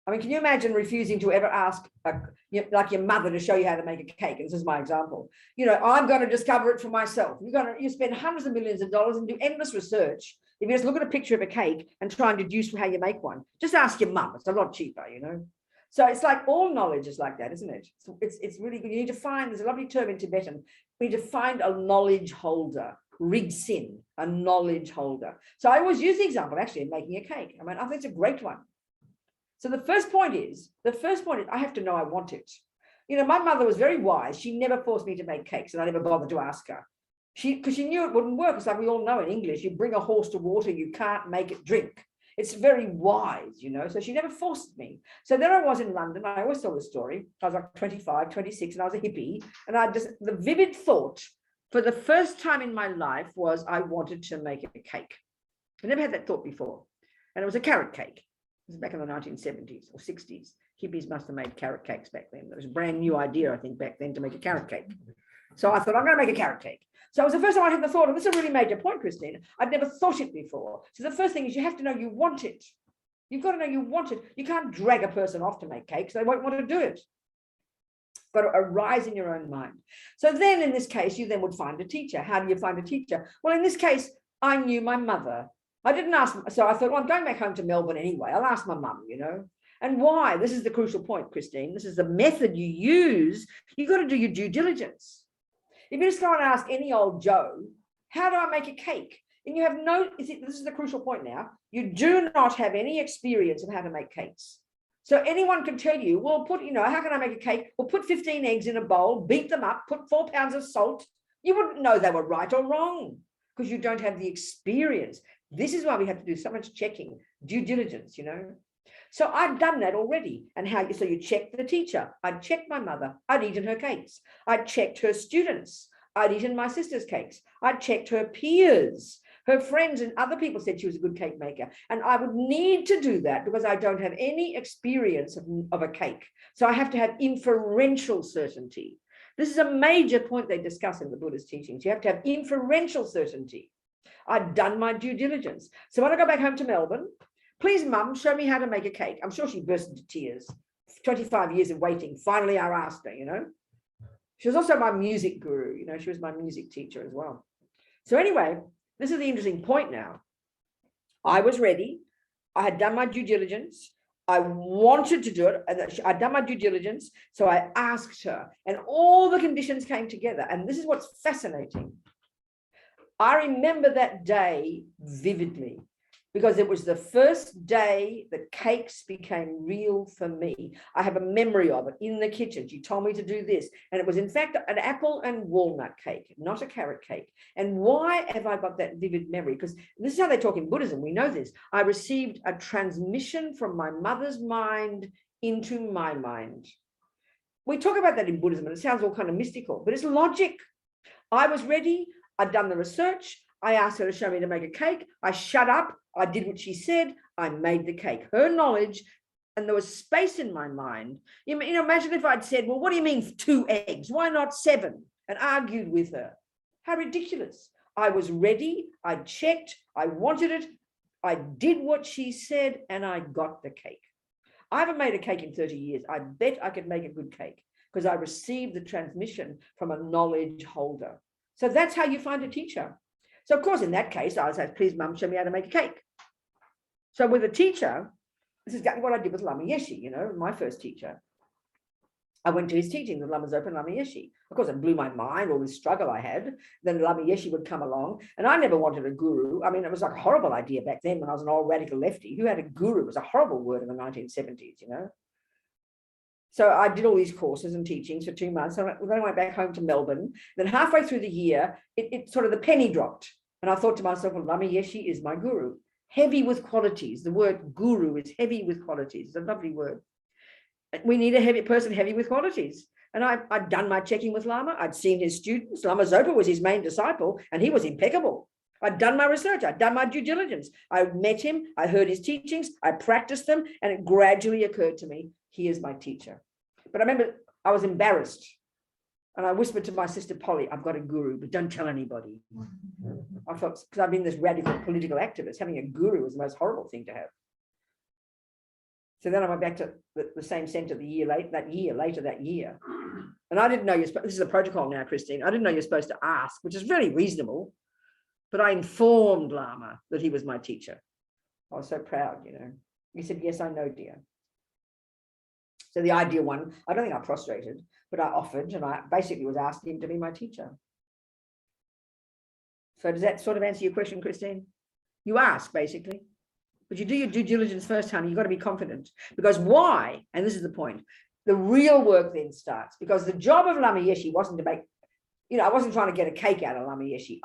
I mean, can you imagine refusing to ever ask, like your mother, to show you how to make a cake? And this is my example. You know, I'm going to discover it for myself. You spend hundreds of millions of dollars and do endless research. If you just look at a picture of a cake and try and deduce how you make one, just ask your mum. It's a lot cheaper, you know. So it's like all knowledge is like that, isn't it? So it's really good. You need to find, there's a lovely term in Tibetan, we need to find a knowledge holder, rigsin, a knowledge holder. So I always use the example actually of making a cake. I mean, I think it's a great one. So the first point is I have to know I want it. You know, my mother was very wise. She never forced me to make cakes, and I never bothered to ask her. Because she knew it wouldn't work. It's like we all know in English, you bring a horse to water, you can't make it drink. It's very wise, you know, so she never forced me. So there I was in London. I always tell the story. I was like 25, 26, and I was a hippie. And the vivid thought for the first time in my life was I wanted to make a cake. I never had that thought before. And it was a carrot cake. It was back in the 1970s or 60s. Hippies must have made carrot cakes back then. It was a brand new idea, I think, back then to make a carrot cake. So I thought, I'm going to make a carrot cake. So it was the first time I had the thought, and this is a really major point, Christine. I'd never thought it before. So the first thing is you have to know you want it. You've got to know you want it. You can't drag a person off to make cakes. They won't want to do it. It's got to arise in your own mind. So then in this case, you then would find a teacher. How do you find a teacher? Well, in this case, I knew my mother. I didn't ask. So I thought, well, I'm going back home to Melbourne anyway. I'll ask my mum, you know. And why? This is the crucial point, Christine. This is the method you use. You've got to do your due diligence. If you just go and ask any old Joe, how do I make a cake? And you have this is the crucial point now. You do not have any experience of how to make cakes. So anyone can tell you, well, how can I make a cake? Well, put 15 eggs in a bowl, beat them up, put 4 pounds of salt. You wouldn't know they were right or wrong because you don't have the experience. This is why we have to do so much checking, due diligence, you know. So I'd done that already. And so you check the teacher. I'd checked my mother. I'd eaten her cakes. I'd checked her students. I'd eaten my sister's cakes. I'd checked her peers. Her friends and other people said she was a good cake maker. And I would need to do that because I don't have any experience of a cake. So I have to have inferential certainty. This is a major point they discuss in the Buddhist teachings. You have to have inferential certainty. I'd done my due diligence. So when I go back home to Melbourne, please, Mum, show me how to make a cake. I'm sure she burst into tears. 25 years of waiting. Finally, I asked her, you know. She was also my music guru, you know, she was my music teacher as well. So anyway, this is the interesting point now. I was ready. I had done my due diligence. I wanted to do it. And I'd done my due diligence. So I asked her, and all the conditions came together. And this is what's fascinating. I remember that day vividly because it was the first day that cakes became real for me. I have a memory of it in the kitchen. She told me to do this. And it was, in fact, an apple and walnut cake, not a carrot cake. And why have I got that vivid memory? Because this is how they talk in Buddhism. We know this. I received a transmission from my mother's mind into my mind. We talk about that in Buddhism, and it sounds all kind of mystical, but it's logic. I was ready. I'd done the research. I asked her to show me to make a cake. I shut up. I did what she said. I made the cake. Her knowledge, and there was space in my mind. You know, imagine if I'd said, well, what do you mean 2 eggs? Why not 7? And argued with her. How ridiculous. I was ready. I checked. I wanted it. I did what she said, and I got the cake. I haven't made a cake in 30 years. I bet I could make a good cake because I received the transmission from a knowledge holder. So that's how you find a teacher. So, of course, in that case, I said, please, Mum, show me how to make a cake. So with a teacher, this is exactly what I did with Lama Yeshe, you know, my first teacher. I went to his teachings with Lama Zopa and Lama Yeshe. Of course, it blew my mind, all this struggle I had. Then Lama Yeshe would come along, and I never wanted a guru. I mean, it was like a horrible idea back then when I was an old radical lefty. Who had a guru? It was a horrible word in the 1970s, you know. So I did all these courses and teachings for 2 months. And then I went back home to Melbourne. Then halfway through the year, it sort of the penny dropped. And I thought to myself, well, Lama Yeshe is my guru. Heavy with qualities. The word guru is heavy with qualities. It's a lovely word. We need a heavy person, heavy with qualities. And I'd done my checking with Lama. I'd seen his students. Lama Zopa was his main disciple, and he was impeccable. I'd done my research. I'd done my due diligence. I met him. I heard his teachings. I practiced them. And it gradually occurred to me, he is my teacher. But I remember I was embarrassed. And I whispered to my sister Polly, I've got a guru, but don't tell anybody. I thought, because I've been this radical political activist, having a guru was the most horrible thing to have. So then I went back to the same center later that year. And I didn't know this is a protocol now, Christine. I didn't know you're supposed to ask, which is very reasonable. But I informed Lama that he was my teacher. I was so proud, you know. He said, yes, I know, dear. So the ideal one, I don't think I prostrated, but I offered, and I basically was asking him to be my teacher. So does that sort of answer your question, Christine? You ask, basically. But you do your due diligence first, honey. You've got to be confident. Because why? And this is the point. The real work then starts. Because the job of Lama Yeshe wasn't to make, you know, I wasn't trying to get a cake out of Lama Yeshe.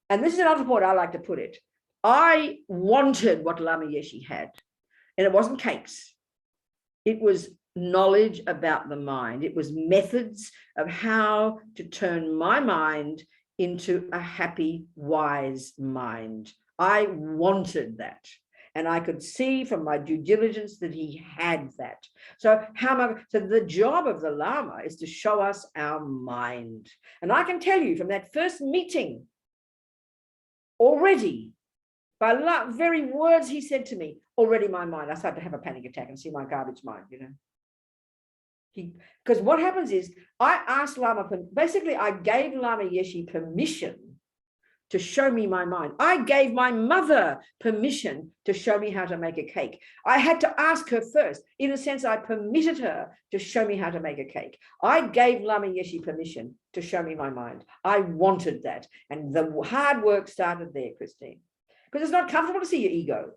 And this is another point I like to put it. I wanted what Lama Yeshe had. And it wasn't cakes. It was knowledge about the mind. It was methods of how to turn my mind into a happy, wise mind. I wanted that. And I could see from my due diligence that he had that. So the job of the Lama is to show us our mind. And I can tell you from that first meeting, already, by the very words he said to me, already my mind, I started to have a panic attack and see my garbage mind, you know. Because what happens is, I asked Lama, basically I gave Lama Yeshe permission to show me my mind. I gave my mother permission to show me how to make a cake. I had to ask her first. In a sense, I permitted her to show me how to make a cake. I gave Lama Yeshe permission to show me my mind. I wanted that. And the hard work started there, Christine. Because it's not comfortable to see your ego.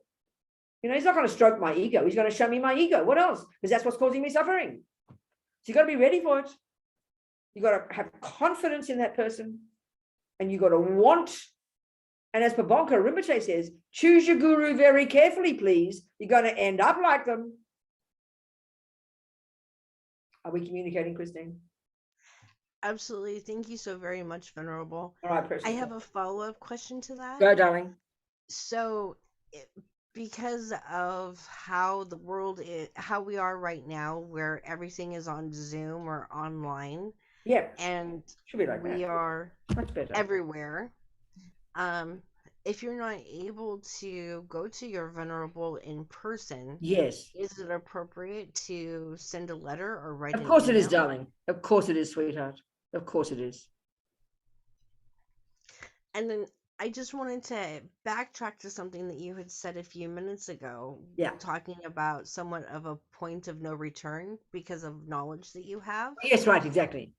You know, he's not going to stroke my ego. He's going to show me my ego. What else? Because that's what's causing me suffering. So you've got to be ready for it. You've got to have confidence in that person. And you've got to want. And as Pabonka Rinpoche says, choose your guru very carefully, please. You're going to end up like them. Are we communicating, Christine? Absolutely. Thank you so very much, Venerable. All right, precious. I have a follow-up question to that. Go, darling. So, because of how the world is, how we are right now, where everything is on Zoom or online, Yeah, and should be like we that. are Much better. everywhere, if you're not able to go to your Venerable in person, Yes. is it appropriate to send a letter or write Of an course it is, email? darling. Of course it is, sweetheart. Of course it is. And then I just wanted to backtrack to something that you had said a few minutes ago, Yeah. talking about somewhat of a point of no return because of knowledge that you have. Yes, right, exactly.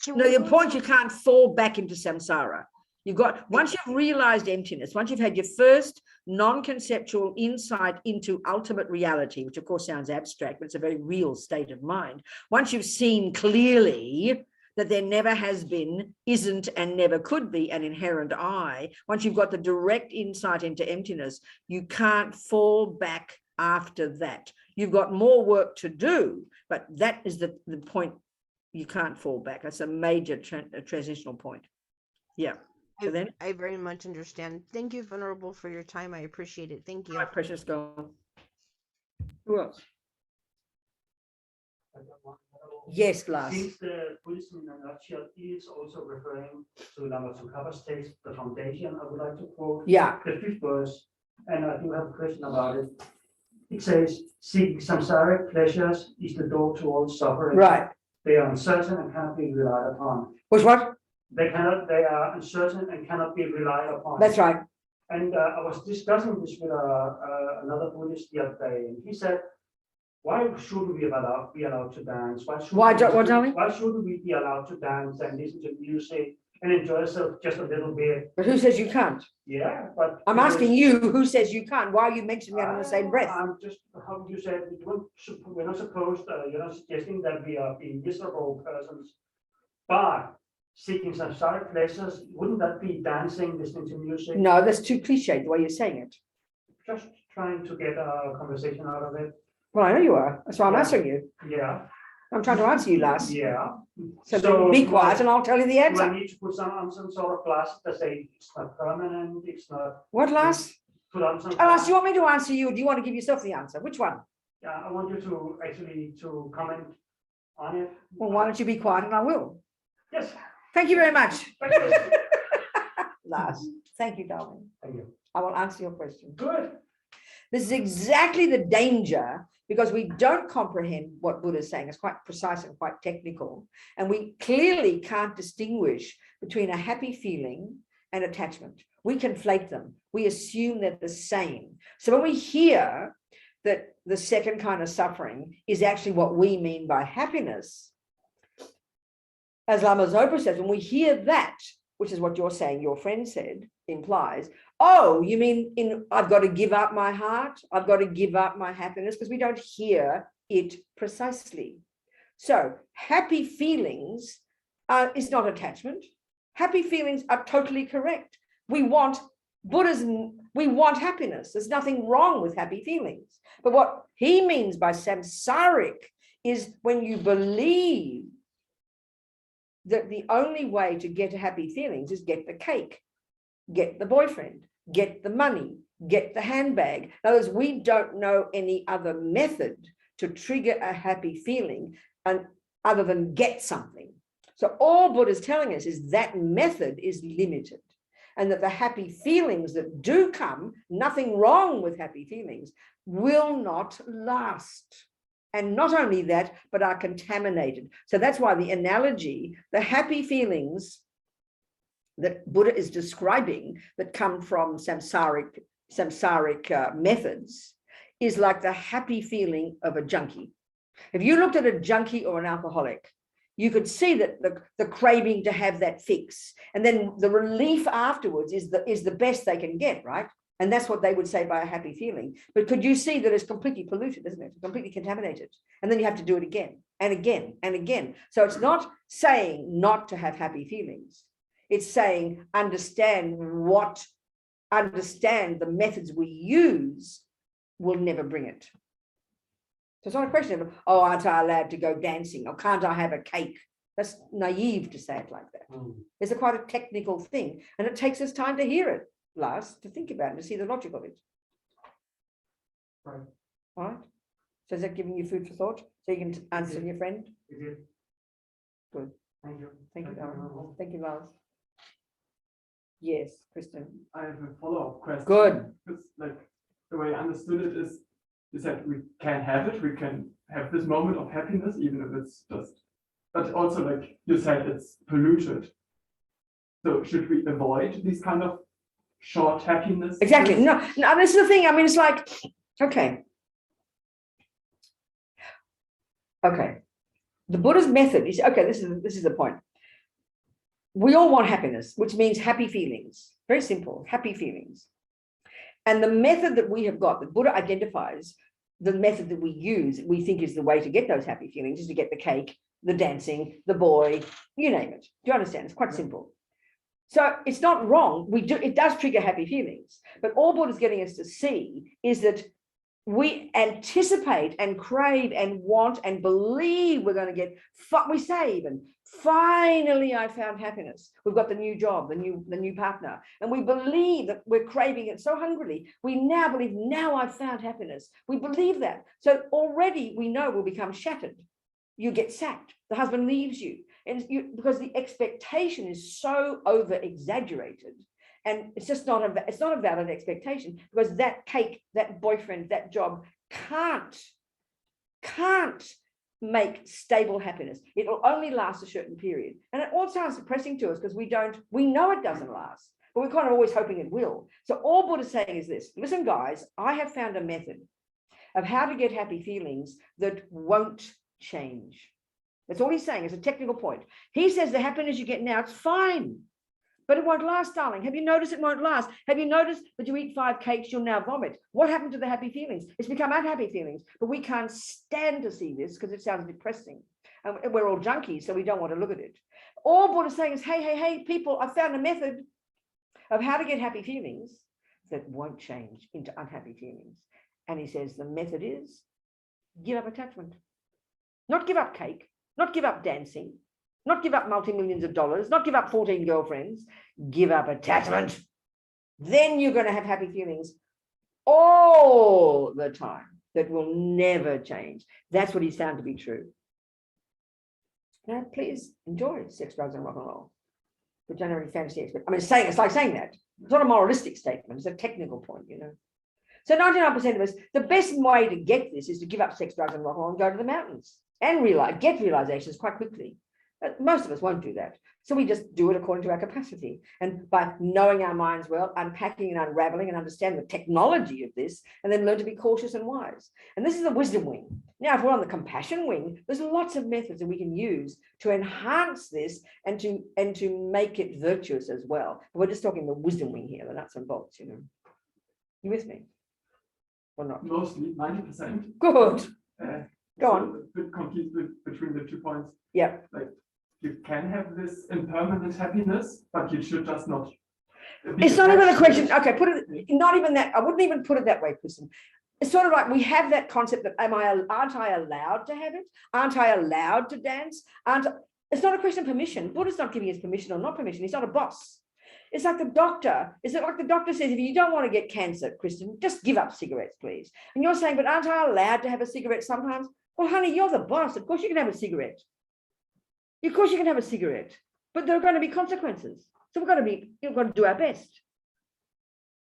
Can No, we the go point to- you can't fall back into samsara. You've got, once you've realized emptiness, once you've had your first non-conceptual insight into ultimate reality, which of course sounds abstract, but it's a very real state of mind. Once you've seen clearly that there never has been, isn't, and never could be an inherent I, once you've got the direct insight into emptiness, you can't fall back after that. You've got more work to do, but that is the point. You can't fall back. That's a major transitional point. Yeah. So then, I very much understand. Thank you, Venerable, for your time. I appreciate it. Thank you. my precious girl. Who else? Yes, Glass. Since the Buddhism in a nutshell is also referring to Lama Tsongkhapa's text, the foundation, I would like to quote Yeah. the 5th verse, and I do have a question about it. It says, seeking samsaric pleasures is the door to all suffering. Right. They are uncertain and cannot be relied upon. Which what? They are uncertain and cannot be relied upon. That's right. And I was discussing this with another Buddhist the other day, and he said, why shouldn't we be allowed to dance? What, darling? Why shouldn't we be allowed to dance and listen to music and enjoy ourselves just a little bit? But who says you can't? Yeah, but I'm asking you, who says you can't? Why are you mentioning that in the same breath? I'm just, how you said, we're not supposed, you're not suggesting that we are being miserable persons, but seeking samsaric pleasures, wouldn't that be dancing, listening to music? No, that's too cliched the way you're saying it. Just trying to get a conversation out of it. Well, I know you are. That's why I'm Yeah. answering you. Yeah. I'm trying to answer you, Lass. Yeah. So then be quiet and I'll tell you the Do I answer. need to put on some sort of glasses that say it's not permanent, it's not What, Lass? put on some. Lass, do you want me to answer you or do you want to give yourself the answer? Which one? Yeah, I want you to actually to comment on it. Well, why don't you be quiet and I will. Yes. Thank you very much. Thank you. Lass, thank you, darling. Thank you. I will answer your question. Good. This is exactly the danger because we don't comprehend what Buddha is saying. It's quite precise and quite technical. And we clearly can't distinguish between a happy feeling and attachment. We conflate them. We assume they're the same. So when we hear that the second kind of suffering is actually what we mean by happiness, as Lama Zopa says, when we hear that, which is what you're saying, your friend said, implies, oh, you mean I've got to give up my heart, I've got to give up my happiness, because we don't hear it precisely. So happy feelings is not attachment. Happy feelings are totally correct. We want Buddhism, we want happiness. There's nothing wrong with happy feelings. But what he means by samsaric is when you believe that the only way to get happy feelings is get the cake, get the boyfriend, get the money, get the handbag. In other words, we don't know any other method to trigger a happy feeling and other than get something. So all Buddha is telling us is that method is limited and that the happy feelings that do come, nothing wrong with happy feelings, will not last. And not only that, but are contaminated. So that's why the analogy, the happy feelings that Buddha is describing that come from samsaric methods is like the happy feeling of a junkie. If you looked at a junkie or an alcoholic, you could see that the craving to have that fix, and then the relief afterwards is the best they can get, right? And that's what they would say by a happy feeling. But could you see that it's completely polluted, isn't it? Completely contaminated. And then you have to do it again and again and again. So it's not saying not to have happy feelings. It's saying understand the methods we use will never bring it. So it's not a question of, oh, aren't I allowed to go dancing? Or can't I have a cake? That's naive to say it like that. Mm. It's quite a technical thing, and it takes us time to hear it, Lars, to think about it, to see the logic of it. Right. All right. So is that giving you food for thought? So you can answer your friend? It is. Good. Thank you. Thank you, Thank you. Lars. Thank you, Lars. Yes, Kristen. I have a follow-up question. Good. Because like the way I understood it is that we can have it, we can have this moment of happiness, even if it's just, but also like you said, it's polluted. So should we avoid these kind of short happiness? Exactly. No, this is the thing. I mean, it's like, okay. Okay. The Buddha's method is, okay, this is the point. We all want happiness, which means happy feelings. Very simple, happy feelings. And the method that we have got, that Buddha identifies, the method that we use, we think is the way to get those happy feelings, is to get the cake, the dancing, the boy, you name it. Do you understand? It's quite simple. So it's not wrong. It does trigger happy feelings. But all Buddha's getting us to see is that we anticipate and crave and want and believe we're going to get, we say even, finally I found happiness. We've got the new job, the new partner. And we believe that we're craving it so hungrily. We now believe, now I've found happiness. We believe that. So already we know we'll become shattered. You get sacked. The husband leaves you. And because the expectation is so over exaggerated. And it's just not a valid expectation, because that cake, that boyfriend, that job can't make stable happiness. It will only last a certain period. And it all sounds depressing to us because we know it doesn't last, but we're kind of always hoping it will. So all Buddha's saying is this: listen, guys, I have found a method of how to get happy feelings that won't change. That's all he's saying. It's a technical point. He says the happiness you get now, it's fine. But it won't last, darling. Have you noticed it won't last? Have you noticed that you eat 5 cakes, you'll now vomit? What happened to the happy feelings? It's become unhappy feelings. But we can't stand to see this because it sounds depressing. And we're all junkies, so we don't want to look at it. All Buddha's saying is, hey, people, I found a method of how to get happy feelings that won't change into unhappy feelings. And he says the method is give up attachment. Not give up cake, not give up dancing, not give up multi-millions of dollars, not give up 14 girlfriends, give up attachment. Then you're going to have happy feelings all the time that will never change. That's what he's found to be true. Now, please enjoy sex, drugs, and rock and roll. But don't have any fantasy expert. I mean, it's like saying that. It's not a moralistic statement. It's a technical point, you know. So 99% of us, the best way to get this is to give up sex, drugs, and rock and roll and go to the mountains and get realizations quite quickly. But most of us won't do that. So we just do it according to our capacity. And by knowing our minds well, unpacking and unraveling and understand the technology of this, and then learn to be cautious and wise. And this is the wisdom wing. Now, if we're on the compassion wing, there's lots of methods that we can use to enhance this and to make it virtuous as well. But we're just talking the wisdom wing here, the nuts and bolts, you know. You with me? Or not? Mostly, 90%. Good. Go on. A bit confused between the 2 points. Yeah. Like, you can have this impermanent happiness, but you should just not. It's not even a question. Okay, put it, not even that. I wouldn't even put it that way, Kristen. It's sort of like we have that concept that aren't I allowed to have it? Aren't I allowed to dance? It's not a question of permission. Buddha's not giving us permission or not permission. He's not a boss. It's like the doctor. Is it like the doctor says, if you don't want to get cancer, Kristen, just give up cigarettes, please. And you're saying, but aren't I allowed to have a cigarette sometimes? Well, honey, you're the boss. Of course you can have a cigarette. Of course you can have a cigarette, but there are going to be consequences. So we've got to do our best.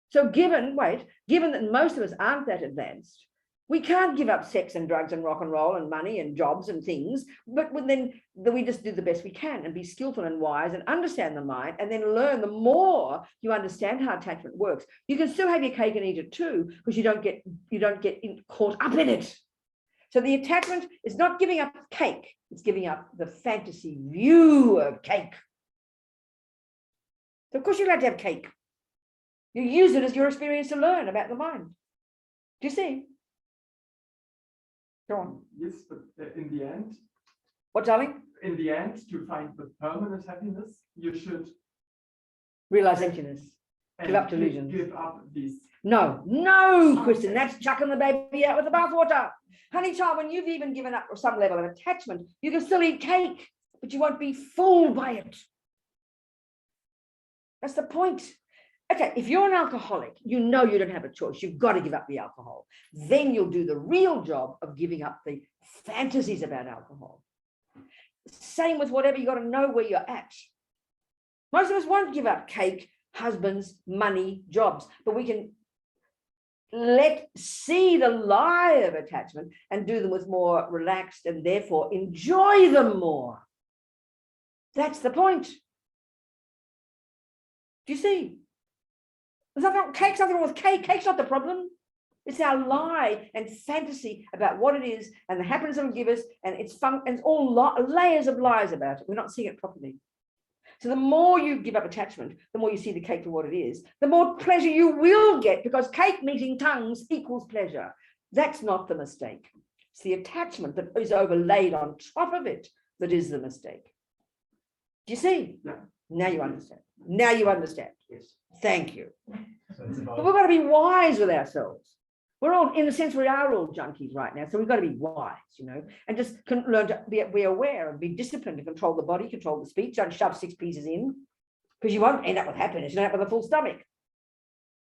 So given that most of us aren't that advanced, we can't give up sex and drugs and rock and roll and money and jobs and things, but then we just do the best we can and be skillful and wise and understand the mind, and then learn. The more you understand how attachment works, you can still have your cake and eat it too, because you don't get caught up in it. So the attachment is not giving up cake, it's giving up the fantasy view of cake. So of course you're allowed to have cake. You use it as your experience to learn about the mind. Do you see? Go on. Yes, but in the end. What, darling? In the end, to find the permanent happiness, you should realize emptiness. Give up delusions. Give up these. No, Kristen, that's chucking the baby out with the bathwater. Honey child, when you've even given up some level of attachment, you can still eat cake. but you won't be fooled by it. That's the point. Okay, if you're an alcoholic, you know you don't have a choice. You've got to give up the alcohol. Then you'll do the real job of giving up the fantasies about alcohol. Same with whatever, you got to know where you're at. Most of us won't give up cake, husbands, money, jobs, but we can see the lie of attachment and do them with more relaxed and therefore enjoy them more. That's the point. Do you see? Cake's nothing wrong with cake. Cake's not the problem. It's our lie and fantasy about what it is and the happiness it will give us, and it's fun, and it's all layers of lies about it. We're not seeing it properly. So the more you give up attachment, the more you see the cake for what it is, the more pleasure you will get, because cake meeting tongues equals pleasure. That's not the mistake. It's the attachment that is overlaid on top of it that is the mistake. Do you see? Yeah. Now you understand. Now you understand. Yes. Thank you. So it's about But we've got to be wise with ourselves. We're all, in a sense, we are all junkies right now. So we've got to be wise, you know, and just learn to be aware and be disciplined to control the body, control the speech. Don't shove 6 pieces in, because you won't end up with happiness. You end up with a full stomach. Do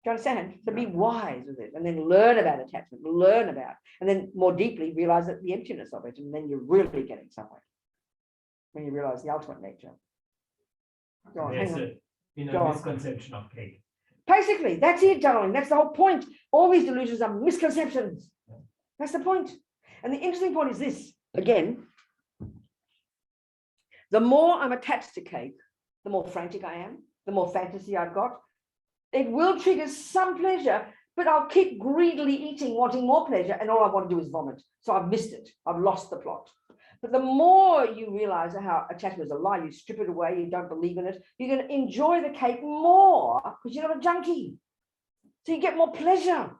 you understand? So be wise with it, and then learn about attachment, and then more deeply realize that the emptiness of it. And then you're really getting somewhere when you realize the ultimate nature. Go on, hang on. There's a misconception of cake. Basically, that's it, darling. That's the whole point. All these delusions are misconceptions. That's the point. And the interesting point is this, again, the more I'm attached to cake, the more frantic I am, the more fantasy I've got. It will trigger some pleasure, but I'll keep greedily eating, wanting more pleasure, and all I want to do is vomit. So I've missed it. I've lost the plot. But the more you realize how attachment is a lie, you strip it away, you don't believe in it, you're going to enjoy the cake more because you're not a junkie. So you get more pleasure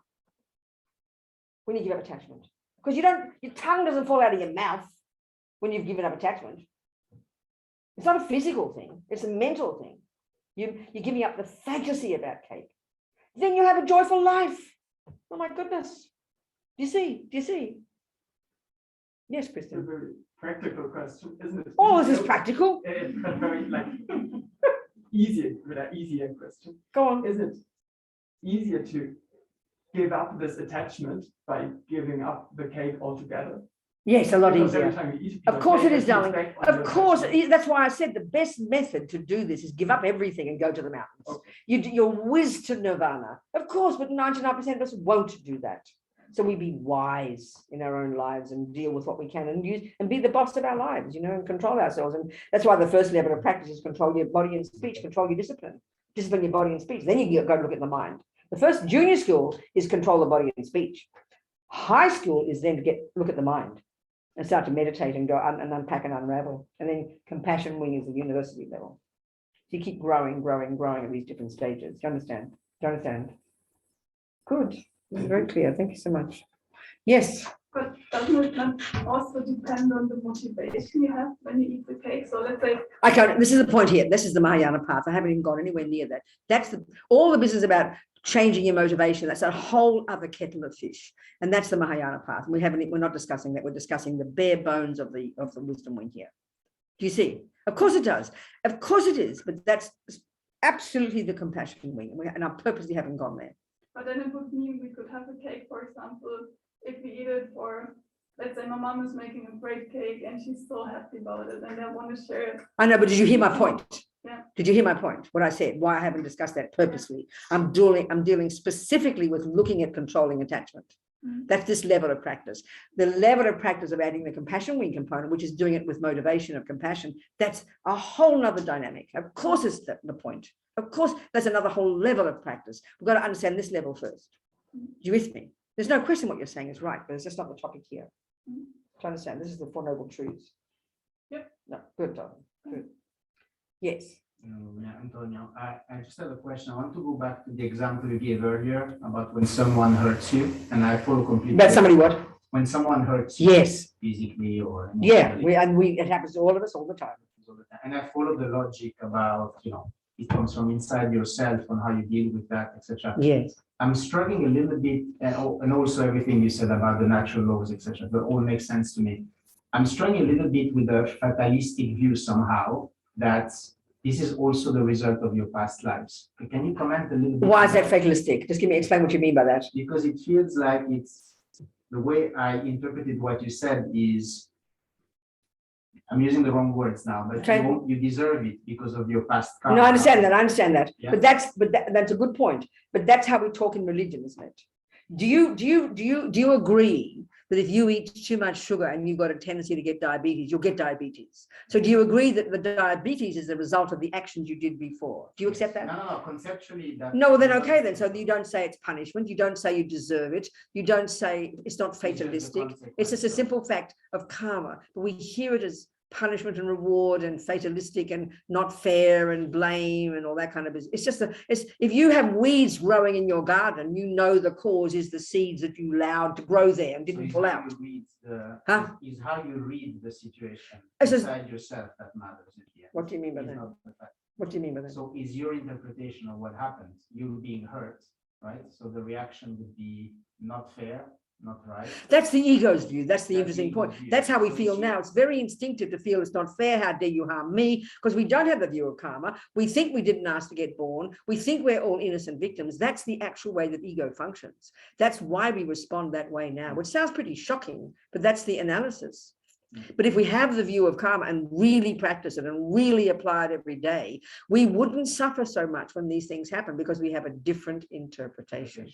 when you give up attachment. Because your tongue doesn't fall out of your mouth when you've given up attachment. It's not a physical thing, it's a mental thing. You're giving up the fantasy about cake. Then you have a joyful life. Oh my goodness. Do you see? Do you see? Yes, Kristen. A very practical question, isn't it? All this is practical. It's a very easier question. Go on. Is it easier to give up this attachment by giving up the cake altogether? Yes, a lot Because easier. every time you eat Of course it is, darling. darling. Of course, that's why I said the best method to do this is give up everything and go to the mountains. Okay. You'll whiz to nirvana. Of course, but 99% of us won't do that. So we be wise in our own lives and deal with what we can and use and be the boss of our lives, you know, and control ourselves. And that's why the first level of practice is control your body and speech, control your discipline your body and speech. Then you go look at the mind. The first junior school is control the body and speech. High school is then to look at the mind and start to meditate and go and unpack and unravel. And then compassion wing is the university level. So you keep growing at these different stages. Do you understand? Do you understand? Good. Very clear. Thank you so much. Yes. But doesn't it not also depend on the motivation you have when you eat the cake? So let's say I can't. This is the point here. This is the Mahayana path. I haven't even gone anywhere near that. That's all the business about changing your motivation. That's a whole other kettle of fish, and that's the Mahayana path. We're not discussing that. We're discussing the bare bones of the wisdom wing here. Do you see? Of course it does. Of course it is. But that's absolutely the compassion wing, and I purposely haven't gone there. but then it would mean we could have a cake, for example, if we eat it for, let's say my mom is making a great cake and she's so happy about it and I want to share it. I know, but did you hear my point? Yeah. Did you hear my point? What I said, why I haven't discussed that purposely. I'm dealing specifically with looking at controlling attachment. That's this level of practice. The level of practice of adding the compassion wing component, which is doing it with motivation of compassion, that's a whole nother dynamic. Of course, it's the point. Of course, that's another whole level of practice. We've got to understand this level first. You with me? There's no question what you're saying is right, but it's just not the topic here. To understand, this is the Four Noble Truths. Yep. No, good, darling. Good. Yes. Yeah, Antonio, I just have a question. I want to go back to the example you gave earlier about when someone hurts you, and I follow completely. That's somebody what? When someone hurts you, Yes. physically or Yeah, emotionally. it happens to all of us all the time. And I follow the logic about, it comes from inside yourself on how you deal with that, etc. Yes. I'm struggling a little bit, and also everything you said about the natural laws, etc. That all makes sense to me. I'm struggling a little bit with the fatalistic view somehow that this is also the result of your past lives. Can you comment a little bit? Why is that fatalistic? Just explain what you mean by that. Because it feels like it's the way I interpreted what you said is, I'm using the wrong words now, but Okay. you deserve it because of your past karma. No, I understand that. I understand that. Yeah. But that's a good point. But that's how we talk in religion, isn't it? Do you agree that if you eat too much sugar and you've got a tendency to get diabetes, you'll get diabetes? So do you agree that the diabetes is the result of the actions you did before? Do you accept that? No, conceptually. No, then okay then. So you don't say it's punishment. You don't say you deserve it. You don't say it's not fatalistic. It's just a simple fact of karma. But we hear it as punishment and reward and fatalistic and not fair and blame and all that kind of business. It's just if you have weeds growing in your garden, you know the cause is the seeds that you allowed to grow there and didn't pull out. Is how you read the situation inside yourself that matters at the end. What do you mean by that? What do you mean by that? So is your interpretation of what happened, you being hurt, right? So the reaction would be not fair, not right. That's the ego's view. That's the interesting point. That's how we feel now. It's very instinctive to feel it's not fair. How dare you harm me? Because we don't have the view of karma. We think we didn't ask to get born. We think we're all innocent victims. That's the actual way that ego functions. That's why we respond that way now, which sounds pretty shocking, but that's the analysis. But if we have the view of karma and really practice it and really apply it every day, we wouldn't suffer so much when these things happen because we have a different interpretation.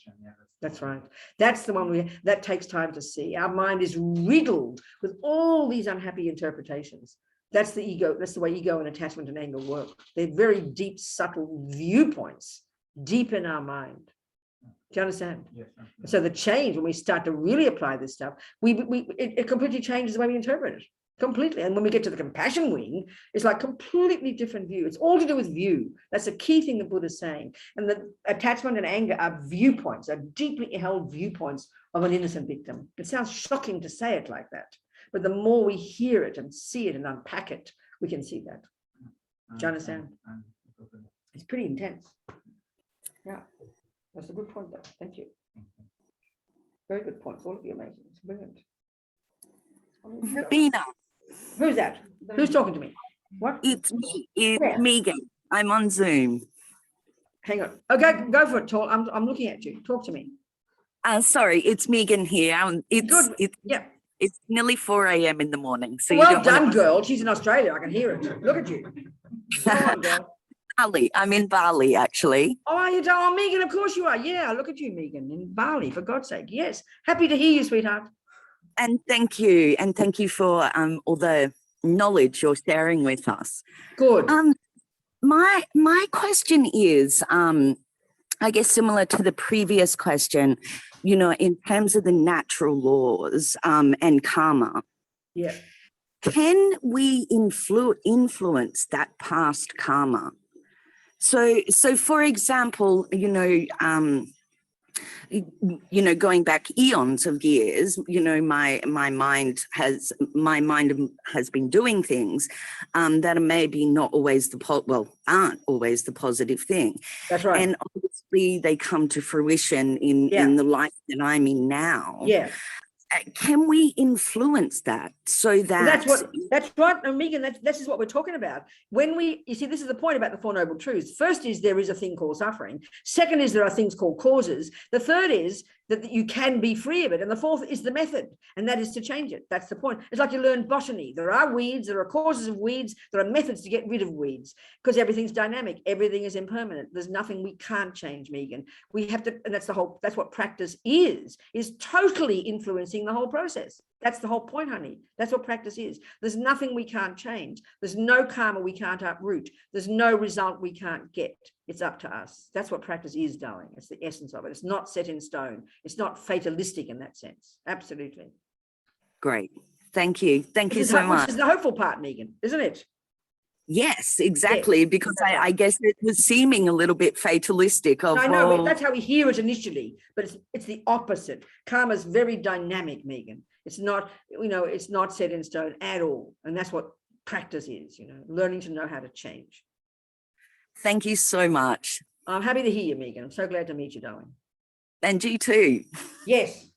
That's right. That's the one that takes time to see. Our mind is riddled with all these unhappy interpretations. That's the ego. That's the way ego and attachment and anger work. They're very deep, subtle viewpoints deep in our mind. Do you understand? Yes. So the change, when we start to really apply this stuff, it completely changes the way we interpret it. Completely. And when we get to the compassion wing, it's like completely different view. It's all to do with view. That's a key thing the Buddha is saying. And the attachment and anger are viewpoints, are deeply held viewpoints of an innocent victim. It sounds shocking to say it like that. But the more we hear it and see it and unpack it, we can see that. Do you understand? It's pretty intense. Yeah. That's a good point, though. Thank you. Very good points. All of you amazing. It's brilliant. Robina. Who's that? Who's talking to me? What? It's me. It's Megan. I'm on Zoom. Hang on. Okay, go for it, Tall. I'm looking at you. Talk to me. Sorry, it's Megan here. It's nearly 4 a.m. in the morning. So well done, girl. She's in Australia. I can hear it. Look at you. Come on, girl. Bali. I'm in Bali, actually. Oh, are you? Oh, Megan, of course you are. Yeah, look at you, Megan, in Bali, for God's sake. Yes. Happy to hear you, sweetheart. And thank you. And thank you for all the knowledge you're sharing with us. Good. My question is, I guess similar to the previous question, you know, in terms of the natural laws and karma. Yeah. Can we influence that past karma? So for example, going back eons of years, my mind has been doing things that are maybe not always aren't always the positive thing. That's right. And obviously they come to fruition in the life that I'm in now. Yeah. Can we influence that so that that's right, Megan, this is what we're talking about. You see, this is the point about the Four Noble Truths. First is there is a thing called suffering. Second is there are things called causes. The third is that you can be free of it. And the fourth is the method, and that is to change it. That's the point. It's like you learn botany. There are weeds, there are causes of weeds, there are methods to get rid of weeds because everything's dynamic, everything is impermanent. There's nothing we can't change, Megan. We have to, and that's what practice is totally influencing the whole process. That's the whole point, honey. That's what practice is. There's nothing we can't change. There's no karma we can't uproot. There's no result we can't get. It's up to us. That's what practice is, darling. It's the essence of it. It's not set in stone. It's not fatalistic in that sense. Absolutely. Great. Thank you. Thank you so much. Which is the hopeful part, Megan, isn't it? Yes, exactly. Yes. Because I guess it was seeming a little bit fatalistic. I know, but that's how we hear it initially, but it's the opposite. Karma is very dynamic, Megan. It's not, it's not set in stone at all. And that's what practice is, learning to know how to change. Thank you so much. I'm happy to hear you, Megan. I'm so glad to meet you, darling. And you too. Yes.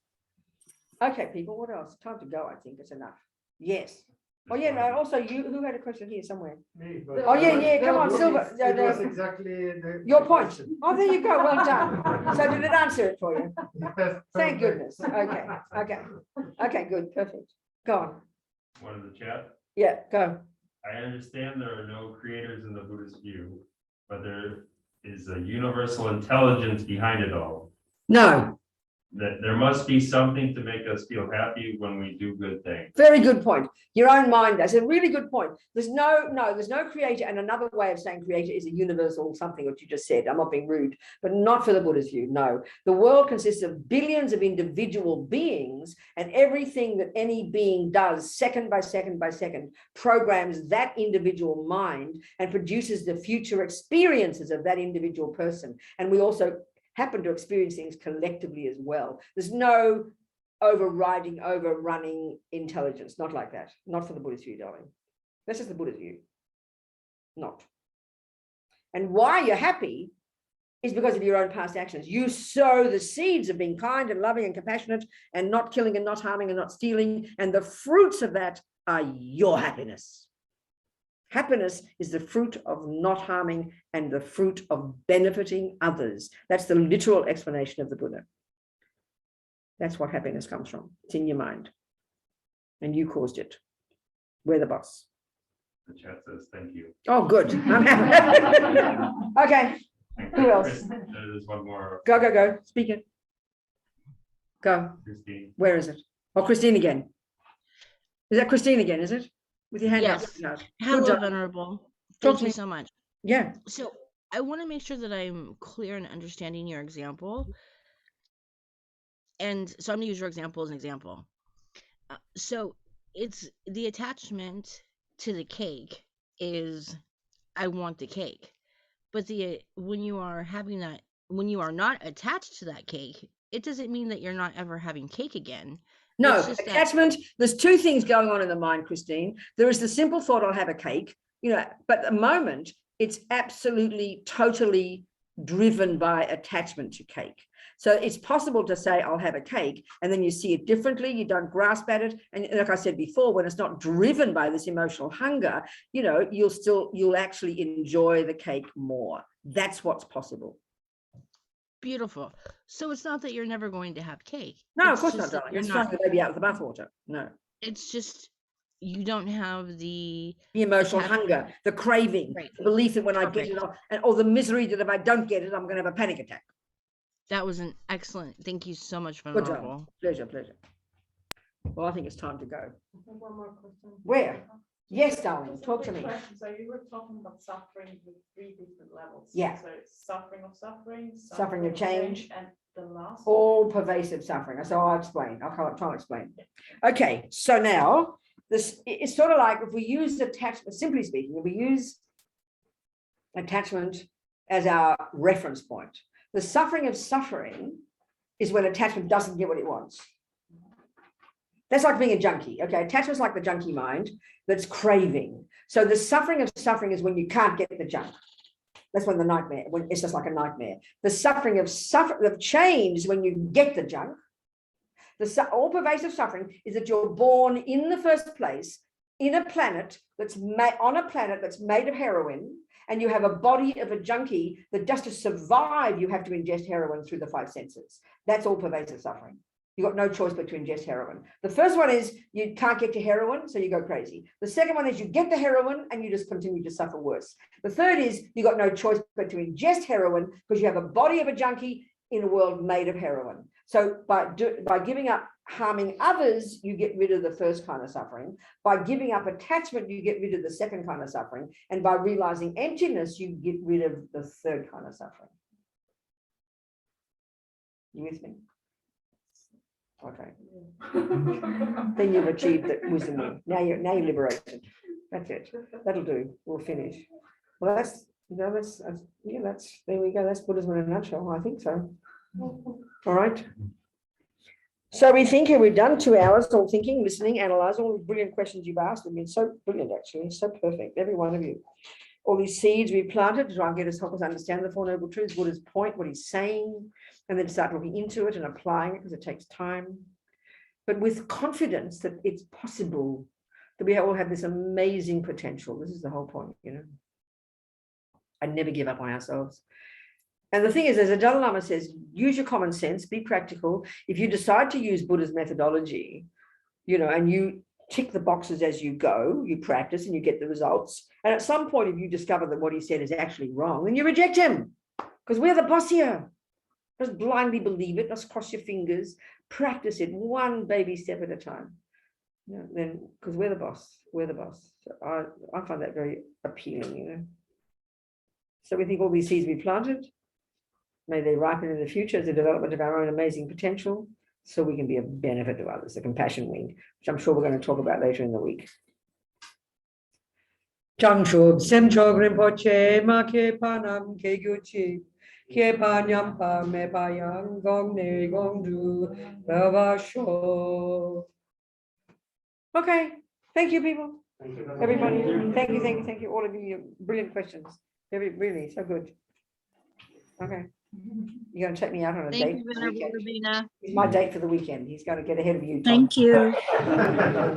Okay, people, what else? Time to go, I think. It's enough. Yes. Oh, yeah, no, also you, who had a question here somewhere? Me, Oh, yeah, come on, Silver. It was exactly Your point. Oh, there you go. Well done. So did it answer it for you? Yes, Thank perfect. goodness. Okay, okay. Okay, good, perfect. Go on. One in the chat. Yeah, go. I understand there are no creators in the Buddhist view, but there is a universal intelligence behind it all. No, That there must be something to make us feel happy when we do good things. very good point. Your own mind. That's a really good point. There's no creator. And another way of saying creator is a universal something, what you just said. I'm not being rude, but not for the Buddhist view. No, the world consists of billions of individual beings, and everything that any being does second by second by second programs that individual mind and produces the future experiences of that individual person. And we also happen to experience things collectively as well. There's no overrunning intelligence, not like that. Not for the Buddhist view, darling. That's just the Buddhist view. Not. And why you're happy is because of your own past actions. You sow the seeds of being kind and loving and compassionate and not killing and not harming and not stealing. And the fruits of that are your happiness. Happiness is the fruit of not harming and the fruit of benefiting others. That's the literal explanation of the Buddha. That's what happiness comes from. It's in your mind. And you caused it. We're the boss. The chat says thank you. Oh, good. I'm happy. Okay. Who else? There's one more. Go. Speak it. Go. Christine. Where is it? Oh, Christine again. Is that Christine again, is it? With your hand Yes. up. No. Hello, job. Venerable. Talk Thank to you me. so much. Yeah. So I want to make sure that I'm clear in understanding your example. And so I'm going to use your example as an example. So it's the attachment to the cake is I want the cake. But when you are not attached to that cake, it doesn't mean that you're not ever having cake again. No, It's just that- attachment, there's two things going on in the mind, Christine. There is the simple thought, I'll have a cake, but at the moment, it's absolutely, totally driven by attachment to cake. So it's possible to say, I'll have a cake, and then you see it differently, you don't grasp at it. And like I said before, when it's not driven by this emotional hunger, you'll actually enjoy the cake more. That's what's possible. Beautiful. So it's not that you're never going to have cake. No, It's of course just not, that darling. you're It's not- throwing the baby out with the bathwater. No. It's just you don't have the Emotional attachment. hunger, the craving, Right. the belief that when I get Perfect. it, or the misery that if I don't get it, I'm going to have a panic attack. That was an excellent. Thank you so much, Good Venerable. job. Pleasure. Well, I think it's time to go. One more question. Where? Yes, darling, Just a talk to quick me. question. So you were talking about suffering with 3 different levels. Yeah. So suffering of suffering, Suffering of change. and the last. All pervasive suffering. So I'll explain. I'll try and explain. Okay, so now it's sort of like if we use attachment, simply speaking, if we use attachment as our reference point, the suffering of suffering is when attachment doesn't get what it wants. That's like being a junkie. Okay, attachment's like the junkie mind that's craving. So the suffering of suffering is when you can't get the junk. That's when it's just like a nightmare. The suffering of change is when you get the junk. All pervasive suffering is that you're born in the first place in a planet that's made of heroin, and you have a body of a junkie that just to survive, you have to ingest heroin through the 5 senses. That's all pervasive suffering. You've got no choice but to ingest heroin. The first one is you can't get to heroin, so you go crazy. The second one is you get the heroin and you just continue to suffer worse. The third is you got no choice but to ingest heroin because you have a body of a junkie in a world made of heroin. So by giving up harming others, you get rid of the first kind of suffering. By giving up attachment, you get rid of the second kind of suffering. And by realizing emptiness, you get rid of the third kind of suffering. You with me? Okay. Then you've achieved the wisdom wing. Now you're liberated. That's it. That'll do. We'll finish. Well, that's there we go. That's Buddhism in a nutshell. I think so. All right. So we think we've done 2 hours all thinking, listening, analyzing all the brilliant questions you've asked. They've been so brilliant, actually, so perfect, every one of you. All these seeds we planted to try and help us understand the Four Noble Truths, Buddha's point, what he's saying, and then start looking into it and applying it because it takes time. But with confidence that it's possible that we all have this amazing potential. This is the whole point, you know. I never give up on ourselves. And the thing is, as the Dalai Lama says, use your common sense, be practical. If you decide to use Buddha's methodology, you know, and you tick the boxes as you go, you practice and you get the results. And at some point, if you discover that what he said is actually wrong, then you reject him, because we're the boss here. Just blindly believe it, just cross your fingers, practice it one baby step at a time. You know, then, because we're the boss, So I find that very appealing, you know. So we think all these seeds we planted, may they ripen in the future as a development of our own amazing potential, so we can be a benefit to others, the compassion wing, which I'm sure we're going to talk about later in the week. Changchub semchog rinpoche ma ke panam ke gyuchi ke panyam pa me payang gong ne gong du sho. Okay, thank you, people. Everybody, thank you, all of you, brilliant questions. Really, so good. Okay. You're going to take me out on a date? Thank you, Venerable Robina. He's my date for the weekend. He's going to get ahead of you, Tom. Thank you.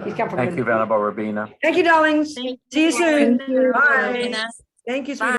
He's come from Thank you, Venerable Robina. Thank you, darlings. Thank See you soon. Venerable Bye. Robina. Thank you, sweetie.